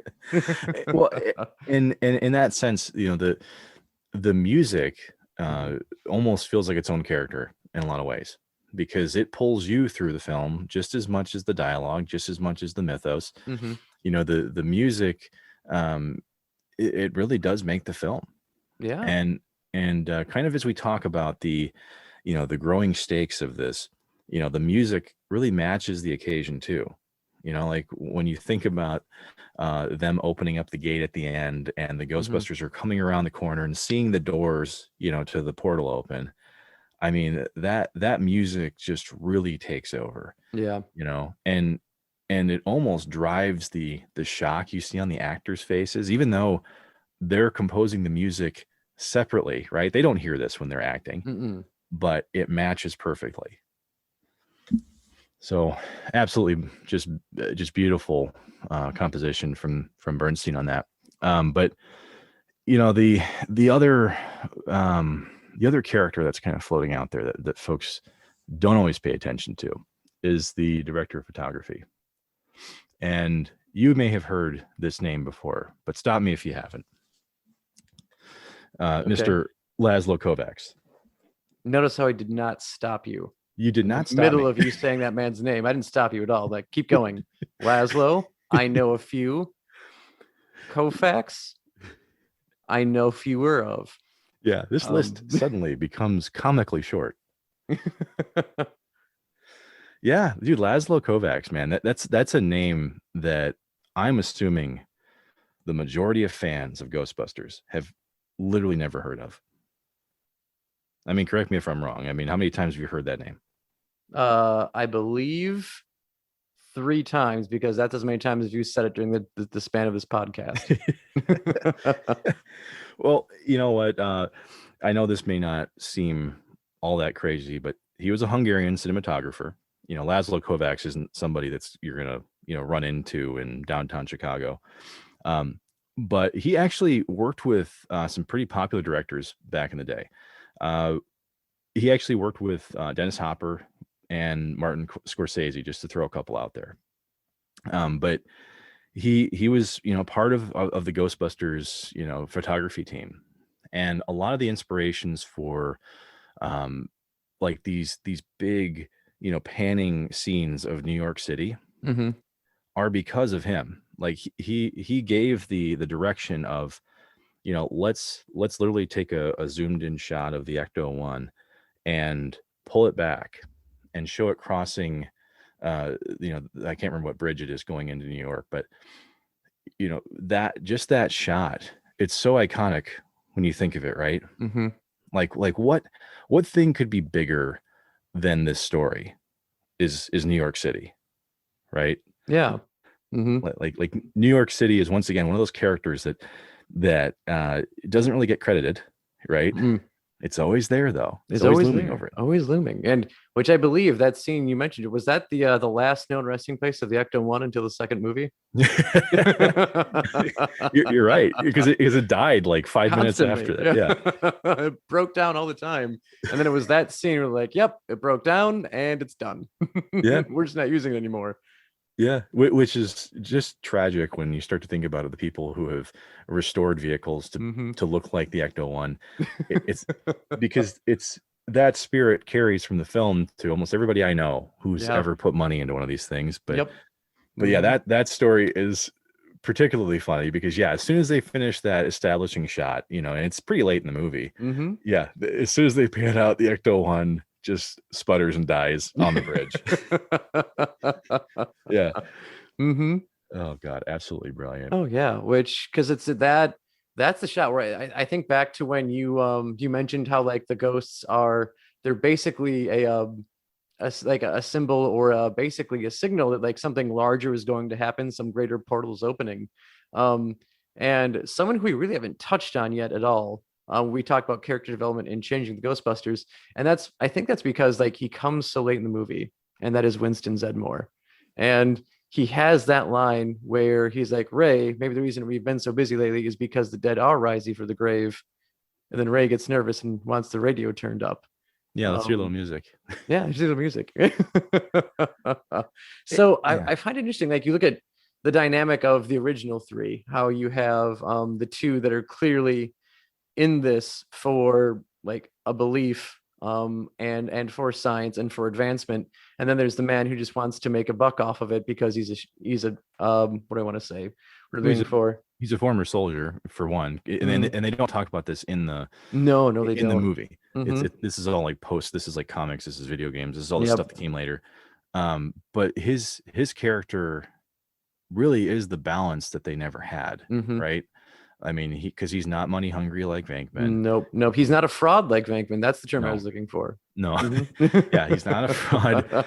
Well, in that sense, the music uh, almost feels like its own character in a lot of ways because it pulls you through the film just as much as the dialogue, just as much as the mythos. Mm-hmm. The music, um, it really does make the film. Yeah. And kind of as we talk about the growing stakes of this, the music really matches the occasion too. Like when you think about them opening up the gate at the end and the Mm-hmm. Ghostbusters are coming around the corner and seeing the doors, to the portal open. I mean, that music just really takes over, Yeah. and it almost drives the shock you see on the actors' faces, even though they're composing the music separately, right? They don't hear this when they're acting, Mm-mm. but it matches perfectly. So absolutely just beautiful composition from Bernstein on that. But you know the the other the other character that's kind of floating out there that folks don't always pay attention to is the director of photography. And you may have heard this name before, but stop me if you haven't. Okay. Mr. Laszlo Kovacs. Notice how I did not stop you You did in the not stop middle me. of you saying that man's name. I didn't stop you at all. Like, keep going. Laszlo, I know a few. Kofax, I know fewer of. Yeah, this list Um, suddenly becomes comically short. Yeah, dude, Laszlo Kovacs, man, that's a name that I'm assuming the majority of fans of Ghostbusters have literally never heard of. I mean, correct me if I'm wrong. I mean, how many times have you heard that name? I believe 3 times because that's as many times as you said it during the span of this podcast. Well, you know what? I know this may not seem all that crazy, but he was a Hungarian cinematographer. Laszlo Kovacs isn't somebody that's you're gonna run into in downtown Chicago. Um, but he actually worked with some pretty popular directors back in the day. Uh, he actually worked with Dennis Hopper and Martin Scorsese, just to throw a couple out there. But he was part of the Ghostbusters photography team, and a lot of the inspirations for um, like these big panning scenes of New York City Hmm. are because of him. Like he gave the direction of let's literally take a zoomed in shot of the Ecto one and pull it back and show it crossing I can't remember what bridge it is going into New York, but that just that shot, it's so iconic when you think of it, right? Hmm. Like what thing could be bigger than this story is New York City, right? Yeah. Hmm. Like New York City is once again one of those characters that doesn't really get credited. right? Mm. It's always there, though. It's always always looming there, over it. always looming. And which I believe that scene you mentioned, was that the last known resting place of the Ecto-1 until the second movie? You're right, because it died like 5 minutes Constantly. after that. Yeah. Yeah. It broke down all the time. And then it was that scene where like, yep, it broke down and it's done. Yeah. We're just not using it anymore. Yeah, which is just tragic when you start to think about it. The people who have restored vehicles to look like the Ecto-1, it's because it's that spirit carries from the film to almost everybody I know who's ever put money into one of these things. But yeah, that story is particularly funny because as soon as they finish that establishing shot, and it's pretty late in the movie. Yeah, as soon as they pan out, the Ecto-1 just sputters and dies on the bridge. Yeah. Oh God, absolutely brilliant. Oh yeah, because it's that's the shot where I think back to when you mentioned how like the ghosts they're basically like a symbol or basically a signal that like something larger is going to happen, some greater portal is opening. And someone who we really haven't touched on yet at all. We talked about character development in Changing the Ghostbusters, and I think that's because like he comes so late in the movie, and that is Winston Zeddemore, and he has that line where he's like, Ray, maybe the reason we've been so busy lately is because the dead are rising for the grave, and then Ray gets nervous and wants the radio turned up. Yeah, let's hear a little music. Yeah, let's hear the music. So I find it interesting. Like you look at the dynamic of the original three, how you have the two that are clearly in this for like a belief and for science and for advancement, and then there's the man who just wants to make a buck off of it because he's a what do I want to say? He's a former soldier for one, and they don't talk about this in the no they in don't. the movie. This is all like post. This is like comics. This is video games. This is all the stuff that came later. But his character really is the balance that they never had, right? I mean, because he's not money hungry like Venkman. Nope. He's not a fraud like Venkman. That's the term I was looking for. No, yeah, he's not a fraud.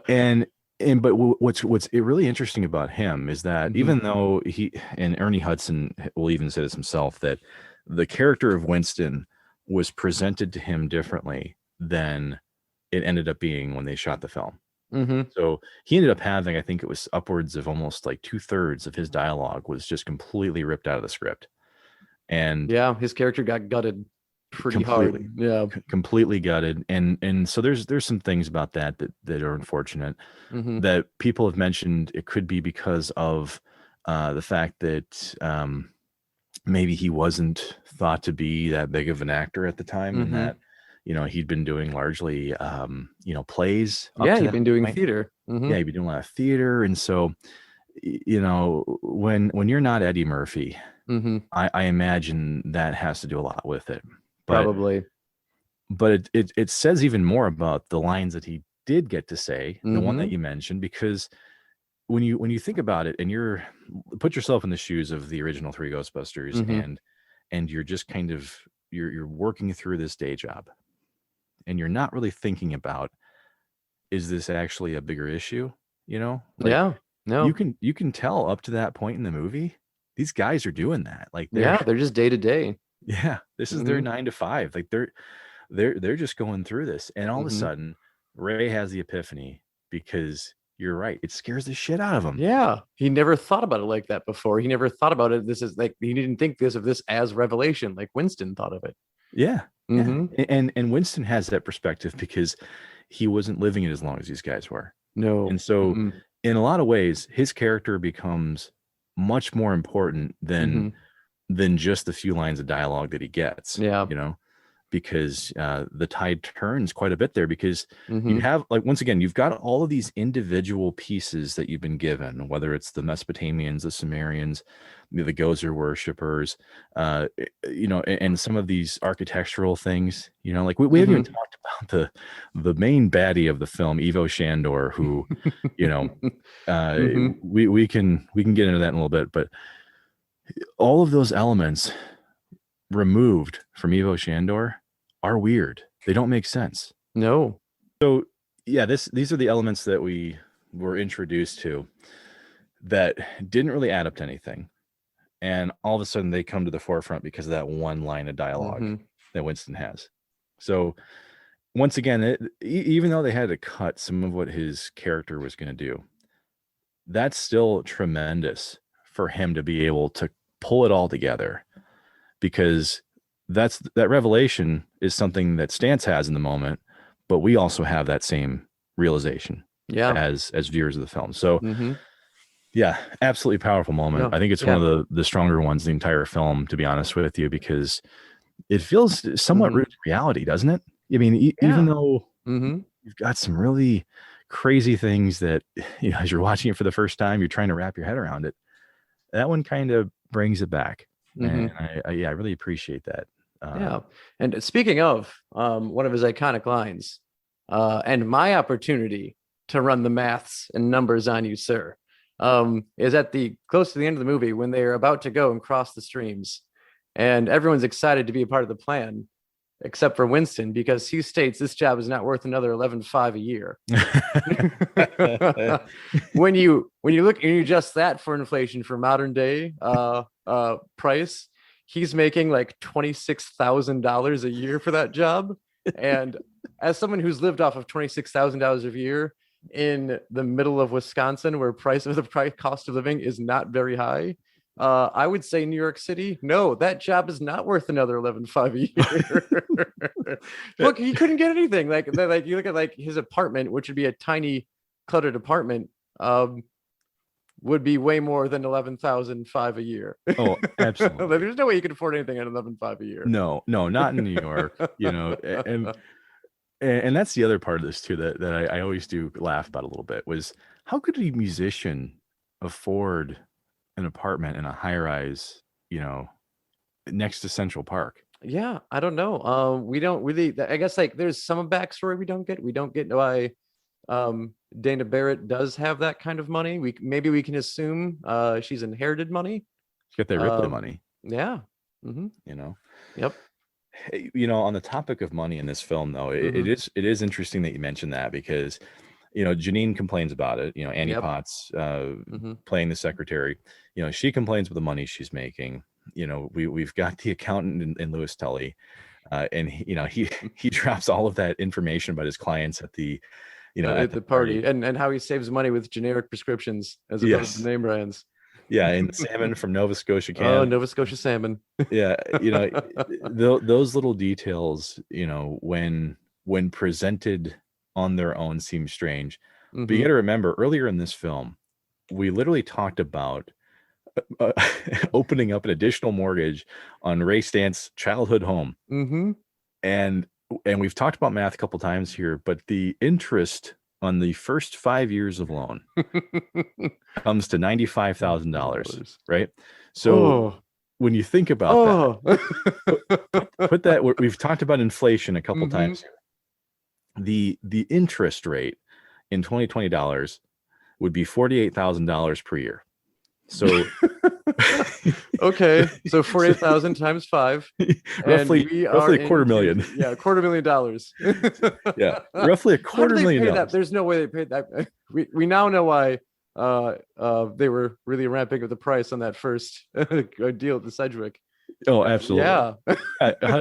But what's really interesting about him is that even though and Ernie Hudson will even say this himself, that the character of Winston was presented to him differently than it ended up being when they shot the film. So he ended up having, I think it was upwards of almost like 2/3 of his dialogue was just completely ripped out of the script. And his character got gutted pretty hard. Yeah, completely gutted. And so there's some things about that are unfortunate that people have mentioned. It could be because of the fact that maybe he wasn't thought to be that big of an actor at the time, and that he'd been doing largely plays. He'd been doing theater. Yeah, he'd been doing a lot of theater, and so when you're not Eddie Murphy, I imagine that has to do a lot with it. Probably. But it says even more about the lines that he did get to say, the one that you mentioned, because when you think about it and put yourself in the shoes of the original three Ghostbusters, and you're just kind of you're working through this day job, and you're not really thinking about, is this actually a bigger issue? No. You can tell up to that point in the movie, these guys are doing that. Like they're just day to day. Yeah, this is their 9 to 5. Like they're just going through this, and all of a sudden, Ray has the epiphany because you're right. It scares the shit out of him. Yeah, he never thought about it like that before. He never thought about it. This is like he didn't think of this as revelation, like Winston thought of it. Yeah, and Winston has that perspective because he wasn't living it as long as these guys were. No, and so in a lot of ways, his character becomes much more important than just the few lines of dialogue that he gets. Yeah, because the tide turns quite a bit there, because you have, like, once again, you've got all of these individual pieces that you've been given, whether it's the Mesopotamians, the Sumerians, the Gozer worshippers, and some of these architectural things, like we haven't even talked about the main baddie of the film, Ivo Shandor, who, we can get into that in a little bit, but all of those elements removed from Ivo Shandor are weird. They don't make sense. No. So yeah, these are the elements that we were introduced to that didn't really add up to anything, and all of a sudden they come to the forefront because of that one line of dialogue. that Winston has. So once again, even though they had to cut some of what his character was going to do, that's still tremendous for him to be able to pull it all together, because that revelation is something that Stantz has in the moment, but we also have that same realization as viewers of the film. So yeah, absolutely powerful moment. I think it's one of the stronger ones in the entire film, to be honest with you, because it feels somewhat rooted in reality, doesn't it? I mean, even though you've got some really crazy things that, you know, as you're watching it for the first time, you're trying to wrap your head around it. That one kind of brings it back. And I really appreciate that. And speaking of one of his iconic lines, and my opportunity to run the maths and numbers on you, sir, is at the close to the end of the movie when they are about to go and cross the streams, and everyone's excited to be a part of the plan, except for Winston, because he states this job is not worth another 11.5 a year. when you look and you adjust that for inflation for modern day price, he's making like $26,000 a year for that job. And as someone who's lived off of $26,000 a year in the middle of Wisconsin, where cost of living is not very high, I would say New York City, no, that job is not worth another 11.5 a year. Look, he couldn't get anything. Like you look at like his apartment, which would be a tiny cluttered apartment, would be way more than 11,500 a year. Oh, absolutely. There's no way you could afford anything at 11.5 a year. No, not in New York, you know. And that's the other part of this too, that I always do laugh about a little bit, was how could a musician afford an apartment in a high-rise, you know, next to Central Park? Yeah, I don't know. We don't really, I guess, like, there's some backstory we don't get why Dana Barrett does have that kind of money. Maybe we can assume she's inherited money. She's got that Ripley money. Yeah. You know. Yep. You know, on the topic of money in this film, though, it is interesting that you mentioned that, because, you know, Janine complains about it. You know, Annie Potts playing the secretary. You know, she complains about the money she's making. You know, we've got the accountant in Louis Tully, and he drops all of that information about his clients at the, you know, at the party, and how he saves money with generic prescriptions as opposed to name brands. Yeah, and salmon from Nova Scotia can. Oh, Nova Scotia salmon. Yeah, you know, those little details, you know, when presented on their own, seem strange. But you got to remember, earlier in this film, we literally talked about opening up an additional mortgage on Ray Stantz's childhood home. And we've talked about math a couple times here, but the interest on the first 5 years of loan comes to $95,000, right? So when you think about that, put that, we've talked about inflation a couple times here. The interest rate in 2020 dollars would be $48,000 per year. So okay, so 48,000 times 5, roughly $250,000. Yeah, $250,000. Yeah, roughly $250,000. There's no way they paid that. We now know why they were really ramping up the price on that first deal at the Sedgwick. Oh, absolutely. Yeah,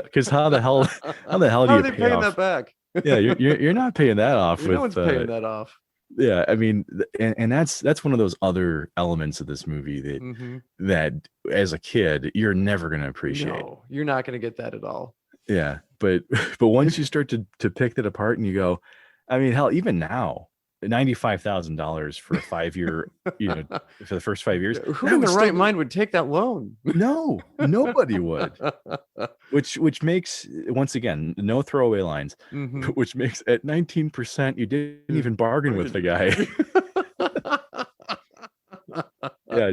because how the hell do how you are they paying that back? Yeah, you're not paying that off. No one's paying that off. Yeah, I mean, and that's one of those other elements of this movie that as a kid you're never going to appreciate. No, you're not going to get that at all. Yeah, but once you start to pick that apart and you go, I mean, hell, even now, $95,000 for a 5-year, you know, for the first 5 years. Who in their right mind would take that loan? No, nobody would. Which makes, once again, no throwaway lines. Which makes, at 19%, you didn't even bargain with the guy. Yeah,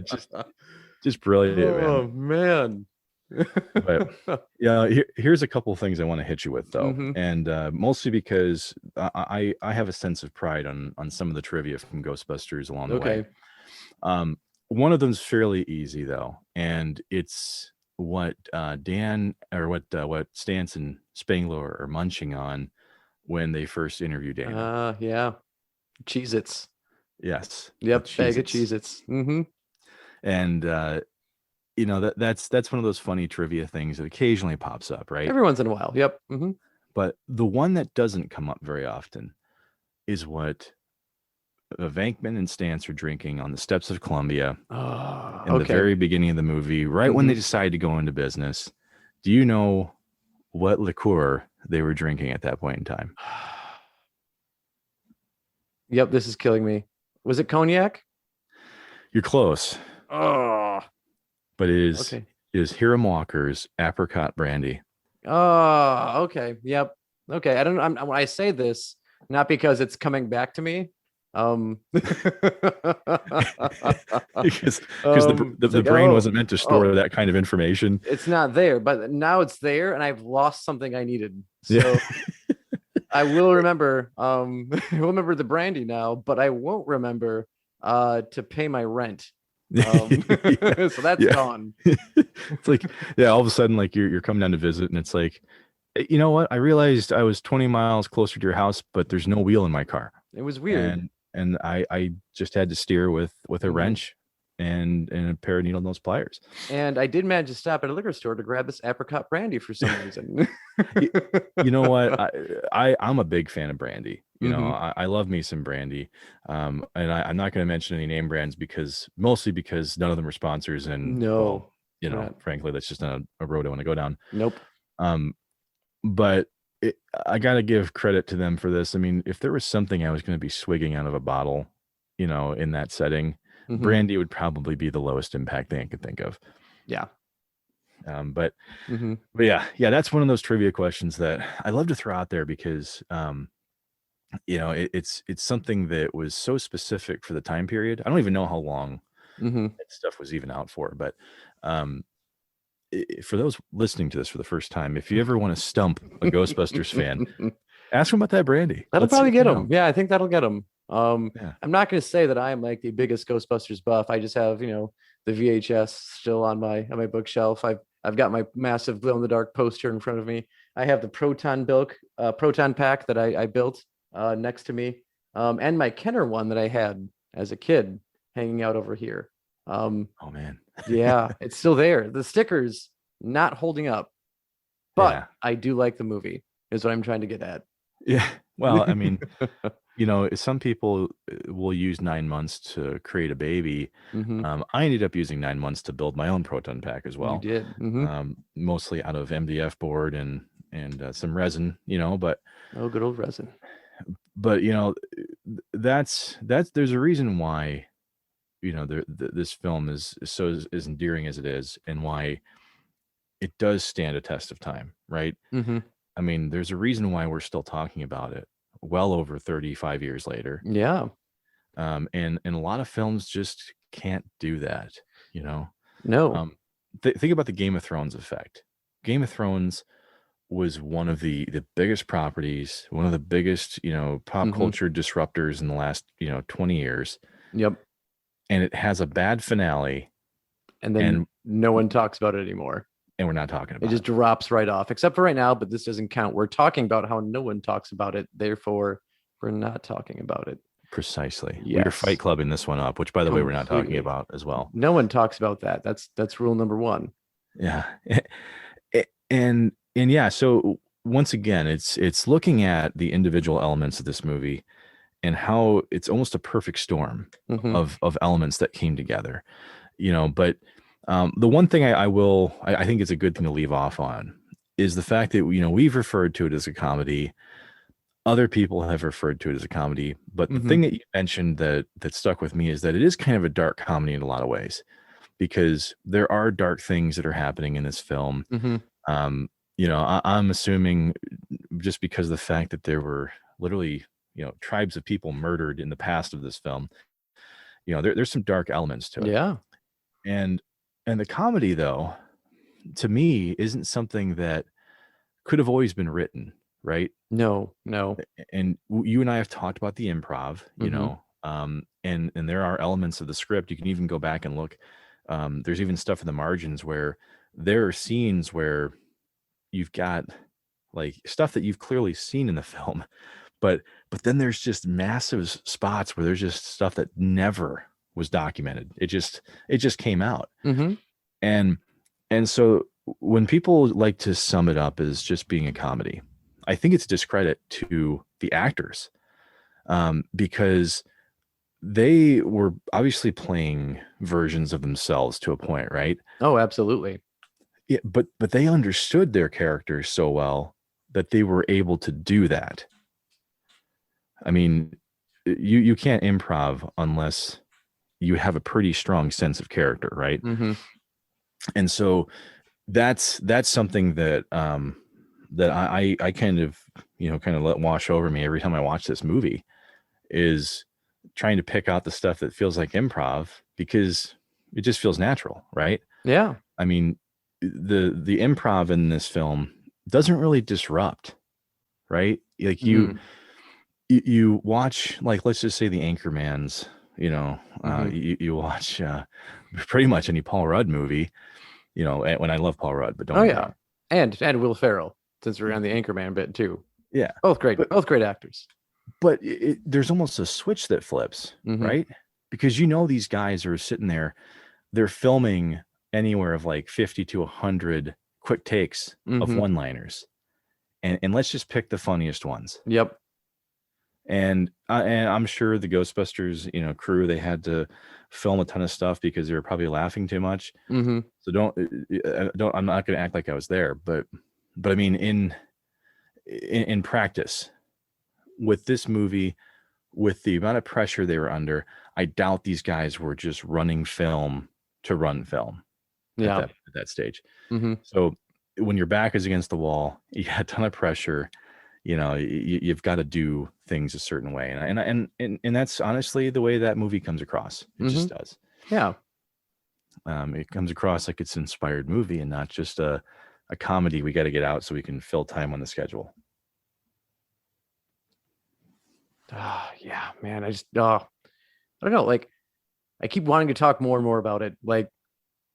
just brilliant. Oh man. But yeah, here's a couple of things I want to hit you with, though, and mostly because I have a sense of pride on some of the trivia from Ghostbusters along the way. One of them's fairly easy, though, and it's what Dan, or what Stantz and Spangler are munching on when they first interview Dana. Yeah, Cheez-Its. Yes. Yep, bag of Cheez-Its. And that's one of those funny trivia things that occasionally pops up, right? Every once in a while. Yep. Mm-hmm. But the one that doesn't come up very often is what Venkman and Stantz are drinking on the steps of Columbia in the very beginning of the movie, right when they decide to go into business. Do you know what liqueur they were drinking at that point in time? Yep, this is killing me. Was it cognac? You're close. Oh, but it is Hiram Walker's apricot brandy. Oh, okay. Yep. Okay. I don't know. When I say this, not because it's coming back to me. Because the brain wasn't meant to store that kind of information. It's not there, but now it's there, and I've lost something I needed. So I will remember. I will remember the brandy now, but I won't remember to pay my rent. So that's gone. It's like, all of a sudden, like you're coming down to visit, and it's like, you know what? I realized I was 20 miles closer to your house, but there's no wheel in my car. It was weird. And I just had to steer with a wrench and a pair of needle nose pliers. And I did manage to stop at a liquor store to grab this apricot brandy for some reason. You know what? I'm a big fan of brandy. You know, I love me some brandy. And I'm not going to mention any name brands mostly because none of them are sponsors. And frankly, that's just not a road I want to go down. Nope. But I got to give credit to them for this. I mean, if there was something I was going to be swigging out of a bottle, in that setting, brandy would probably be the lowest impact thing I could think of. Yeah. But yeah, that's one of those trivia questions that I love to throw out there because, it's something that was so specific for the time period. I don't even know how long that stuff was even out for, but, for those listening to this for the first time, if you ever want to stump a Ghostbusters fan, ask them about that brandy. That'll probably get them. Yeah, I think that'll get them. I'm not going to say that I am like the biggest Ghostbusters buff. I just have, the VHS still on my bookshelf. I've got my massive glow in the dark poster in front of me. I have the proton pack that I built next to me, and my Kenner one that I had as a kid hanging out over here. Oh man. Yeah, it's still there. The sticker's not holding up, but I do like the movie, is what I'm trying to get at. Yeah. Well, I mean, some people will use 9 months to create a baby. I ended up using 9 months to build my own proton pack as well. You did. Mostly out of MDF board and some resin, but good old resin. But that's there's a reason why this film is as endearing as it is, and why it does stand a test of time, right? I mean, there's a reason why we're still talking about it well over 35 years later. Yeah. And a lot of films just can't do that, No. Think about the Game of Thrones effect. Game of Thrones was one of the biggest properties, one of the biggest, pop culture disruptors in the last, 20 years. Yep. And it has a bad finale. And then no one talks about it anymore. And we're not talking about it. It just drops right off, except for right now, but this doesn't count. We're talking about how no one talks about it. Therefore, we're not talking about it. Precisely. Yes. We're Fight Clubbing this one up, which, by the way, we're not talking about as well. No one talks about that. That's rule number one. Yeah. And yeah, so once again, it's looking at the individual elements of this movie and how it's almost a perfect storm of elements that came together, but the one thing I think it's a good thing to leave off on is the fact that, we've referred to it as a comedy. Other people have referred to it as a comedy, but the thing that you mentioned that stuck with me is that it is kind of a dark comedy in a lot of ways, because there are dark things that are happening in this film. I'm assuming just because of the fact that there were literally, tribes of people murdered in the past of this film, there's some dark elements to it. Yeah. And the comedy, though, to me, isn't something that could have always been written, right? No. And you and I have talked about the improv, and there are elements of the script. You can even go back and look. There's even stuff in the margins where there are scenes where you've got like stuff that you've clearly seen in the film, but then there's just massive spots where there's just stuff that never was documented. It just came out. And so when people like to sum it up as just being a comedy, I think it's a discredit to the actors, because they were obviously playing versions of themselves to a point, right? Oh, absolutely. Yeah, but they understood their characters so well that they were able to do that. I mean, you can't improv unless you have a pretty strong sense of character, right? Mm-hmm. And so that's something that that I kind of let wash over me every time I watch this movie, is trying to pick out the stuff that feels like improv because it just feels natural, right? Yeah. I mean, the improv in this film doesn't really disrupt, right? Like Mm-hmm. you watch, like, let's just say the Anchormans, Mm-hmm. you watch pretty much any Paul Rudd movie, when I love Paul Rudd, but don't Oh get me yeah, wrong. and Will Ferrell, since we're on the Anchorman bit too. Yeah. But Both great actors. there's almost a switch that flips, Mm-hmm. right? Because these guys are sitting there, they're filming anywhere of like 50 to 100 quick takes of Mm-hmm. one-liners. And let's just pick the funniest ones. Yep. And I'm sure the Ghostbusters, crew, they had to film a ton of stuff because they were probably laughing too much. Mm-hmm. So I'm not going to act like I was there, but I mean, in practice with this movie, with the amount of pressure they were under, I doubt these guys were just running film to run film at Yeah. that stage. Mm-hmm. So when your back is against the wall, you got a ton of pressure. You've got to do things a certain way, and that's honestly the way that movie comes across. It just does. Yeah. It comes across like it's an inspired movie and not just a comedy we got to get out so we can fill time on the schedule. Yeah, man. I don't know. Like, I keep wanting to talk more and more about it. Like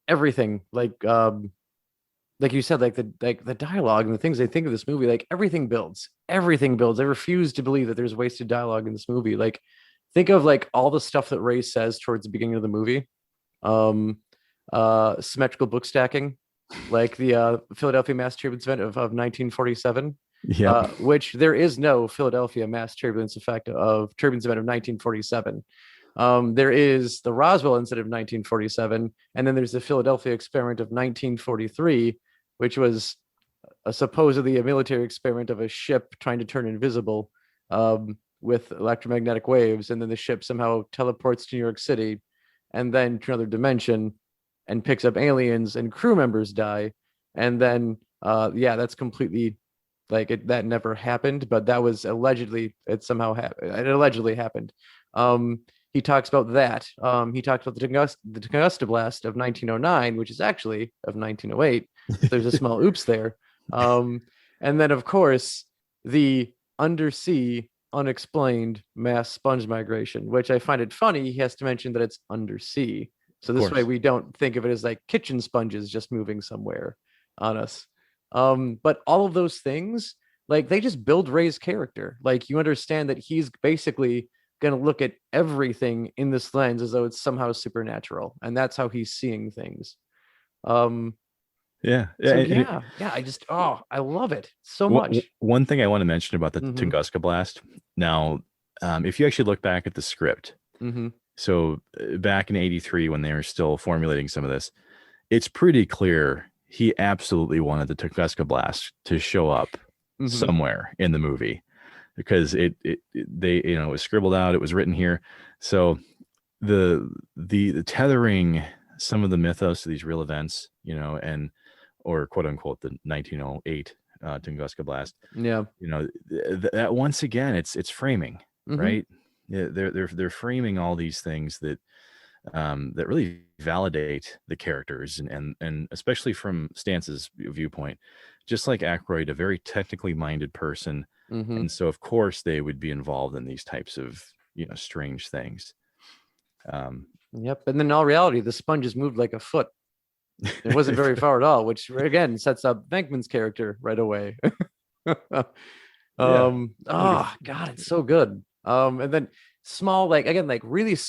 everything, like you said, like the dialogue and the things they think of this movie, like everything builds. Everything builds. I refuse to believe that there's wasted dialogue in this movie. Like, think of like all the stuff that Ray says towards the beginning of the movie. Symmetrical book stacking, like the Philadelphia mass turbulence event of 1947. Yep. Which there is no Philadelphia mass turbulence event of 1947. There is the Roswell incident of 1947, and then there's the Philadelphia experiment of 1943, which was supposedly a military experiment of a ship trying to turn invisible with electromagnetic waves, and then the ship somehow teleports to New York City and then to another dimension and picks up aliens, and crew members die. And then that's completely that never happened, but that was allegedly, it somehow happened. It allegedly happened. He talks about that. He talks about the Tunguska Blast of 1909, which is actually of 1908. So there's a small oops there. And then, of course, the undersea unexplained mass sponge migration, which I find it funny. He has to mention that it's undersea. So this way we don't think of it as like kitchen sponges just moving somewhere on us. But all of those things, like, they just build Ray's character. Like, you understand that he's basically going to look at everything in this lens as though it's somehow supernatural, and that's how he's seeing things. Yeah. I love it so much. One thing I want to mention about the Tunguska Blast. Now, if you actually look back at the script, so back in '83 when they were still formulating some of this, it's pretty clear he absolutely wanted the Tunguska Blast to show up somewhere in the movie, because it was scribbled out, it was written here. So the tethering some of the mythos to these real events, or quote unquote the 1908 Tunguska Blast. Yeah. That once again, it's framing, right? Yeah, they're framing all these things that really validate the characters, and especially from Stance's viewpoint, just like Aykroyd, a very technically minded person, and so of course they would be involved in these types of strange things. Yep. And then in all reality, the sponges moved like a foot. It wasn't very far at all, which again sets up Venkman's character right away. Oh God, it's so good. And then small, like again, like really like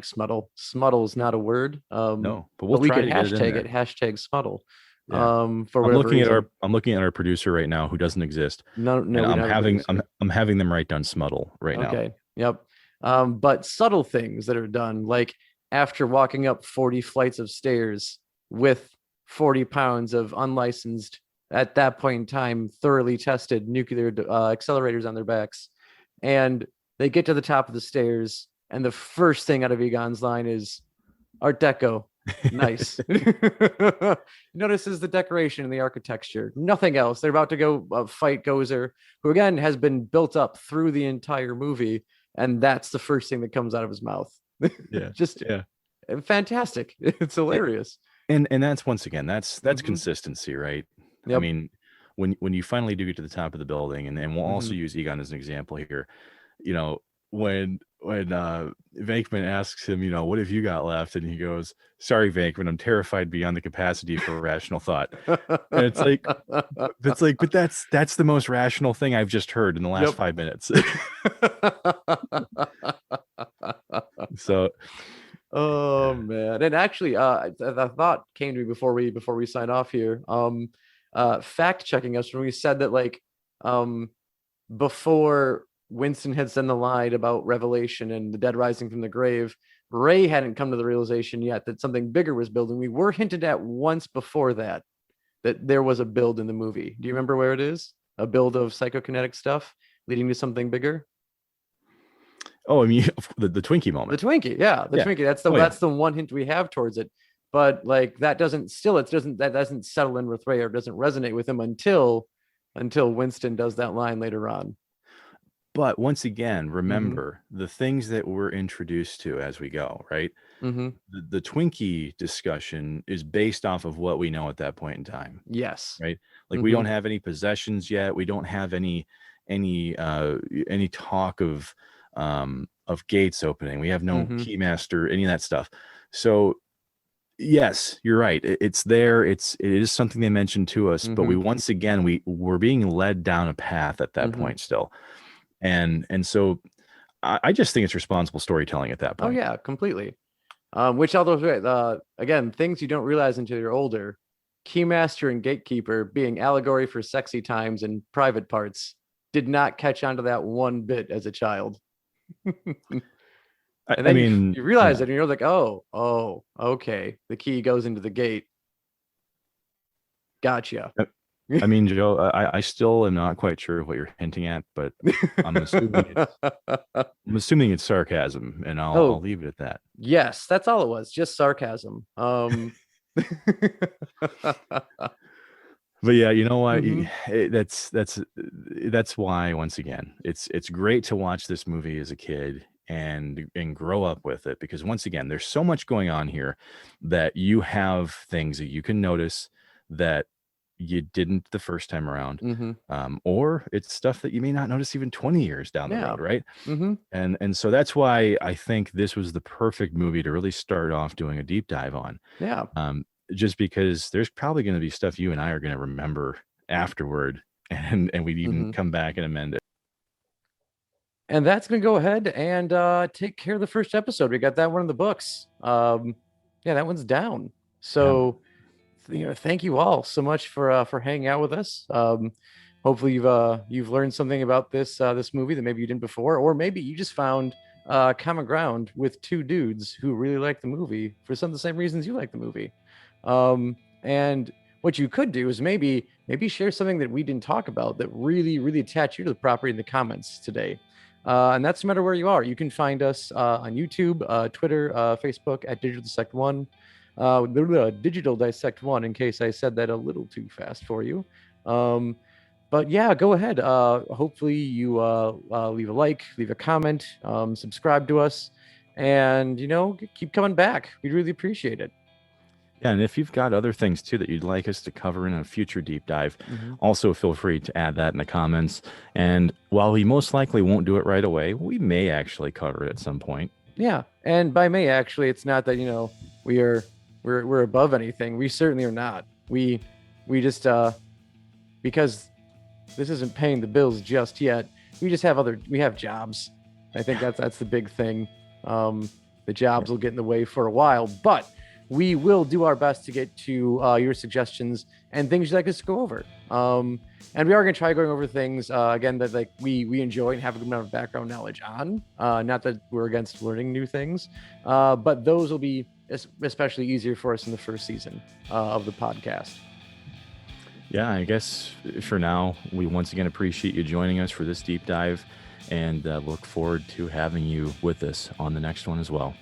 smuttle is not a word. No, but But we'll we try could to get it in hashtag there. it hashtag smuttle. Yeah. For whatever reason. I'm looking at our producer right now who doesn't exist, No, and we don't have a producer. I'm having them write down smuttle right now. Okay. Yep. But subtle things that are done, like after walking up 40 flights of stairs with 40 pounds of unlicensed, at that point in time, thoroughly tested nuclear accelerators on their backs. And they get to the top of the stairs, and the first thing out of Egon's line is Art Deco. Nice. Notices the decoration and the architecture. Nothing else. They're about to go fight Gozer, who again has been built up through the entire movie, and that's the first thing that comes out of his mouth. Yeah. Just fantastic. It's hilarious. And that's once again, that's Mhm. consistency, right? I Yep. mean, when you finally do get to the top of the building, and we'll also Mhm. use Egon as an example here, you know, when Venkman asks him, what have you got left? And he goes, sorry, Venkman, I'm terrified beyond the capacity for rational thought. And it's like, but that's the most rational thing I've just heard in the last Yep. 5 minutes. So Oh man. And actually the thought came to me before we sign off here. Fact checking us when we said that, like, before Winston had said the line about Revelation and the dead rising from the grave, Ray hadn't come to the realization yet that something bigger was building. We were hinted at once before that there was a build in the movie. Do you remember where it is? A build of psychokinetic stuff leading to something bigger? oh, I mean, the Twinkie The moment. Twinkie, yeah, the Yeah. Twinkie. That's the one hint we have towards it. But like that doesn't settle in with Ray, or doesn't resonate with him until Winston does that line later on. But once again, remember the things that we're introduced to as we go, right? Mm-hmm. The Twinkie discussion is based off of what we know at that point in time, Yes. right? Like we don't have any possessions yet. We don't have any talk of gates opening. We have no keymaster, any of that stuff. So yes, you're right. It's there. It is something they mentioned to us, but we once again we're being led down a path at that point still, and so I just think it's responsible storytelling at that Oh point. yeah, completely. Which, although again, things you don't realize until you're older, Keymaster and Gatekeeper being allegory for sexy times and private parts, did not catch on to that one bit as a child. And then you realize it, and you're like, oh, okay. The key goes into the gate. Gotcha. I mean, Joe, I still am not quite sure what you're hinting at, but I'm assuming it's sarcasm, and I'll leave it at that. Yes, that's all it was, just sarcasm. But yeah, you know what? That's why, once again, it's great to watch this movie as a kid and grow up with it, because once again, there's so much going on here that you have things that you can notice that you didn't the first time around, or it's stuff that you may not notice even 20 years down the road, right? And so that's why I think this was the perfect movie to really start off doing a deep dive on. Just because there's probably going to be stuff you and I are going to remember afterward, and we'd even come back and amend it. And that's going to go ahead and take care of the first episode. We got that one in the books. Yeah, that one's down. So, thank you all so much for hanging out with us. Hopefully you've learned something about this movie that maybe you didn't before, or maybe you just found common ground with two dudes who really like the movie for some of the same reasons you like the movie. And what you could do is maybe share something that we didn't talk about that really, really attach you to the property in the comments today. And that's no matter where you are. You can find us on YouTube, Twitter, Facebook at Digital Dissect 1. Digital Dissect 1, in case I said that a little too fast for you. But yeah, go ahead. Hopefully you leave a like, leave a comment, subscribe to us, and keep coming back. We'd really appreciate it. Yeah, and if you've got other things too that you'd like us to cover in a future deep dive, also feel free to add that in the comments. And while we most likely won't do it right away, we may actually cover it at some point. Yeah, and by may, actually, it's not that we're above anything. We certainly are not. We just because this isn't paying the bills just yet. We have jobs. I think that's the big thing. The jobs will get in the way for a while, but we will do our best to get to your suggestions and things you'd like us to go over. And we are going to try going over things again that like we enjoy and have a good amount of background knowledge on. Not that we're against learning new things, but those will be especially easier for us in the first season of the podcast. Yeah, I guess for now, we once again appreciate you joining us for this deep dive, and look forward to having you with us on the next one as well.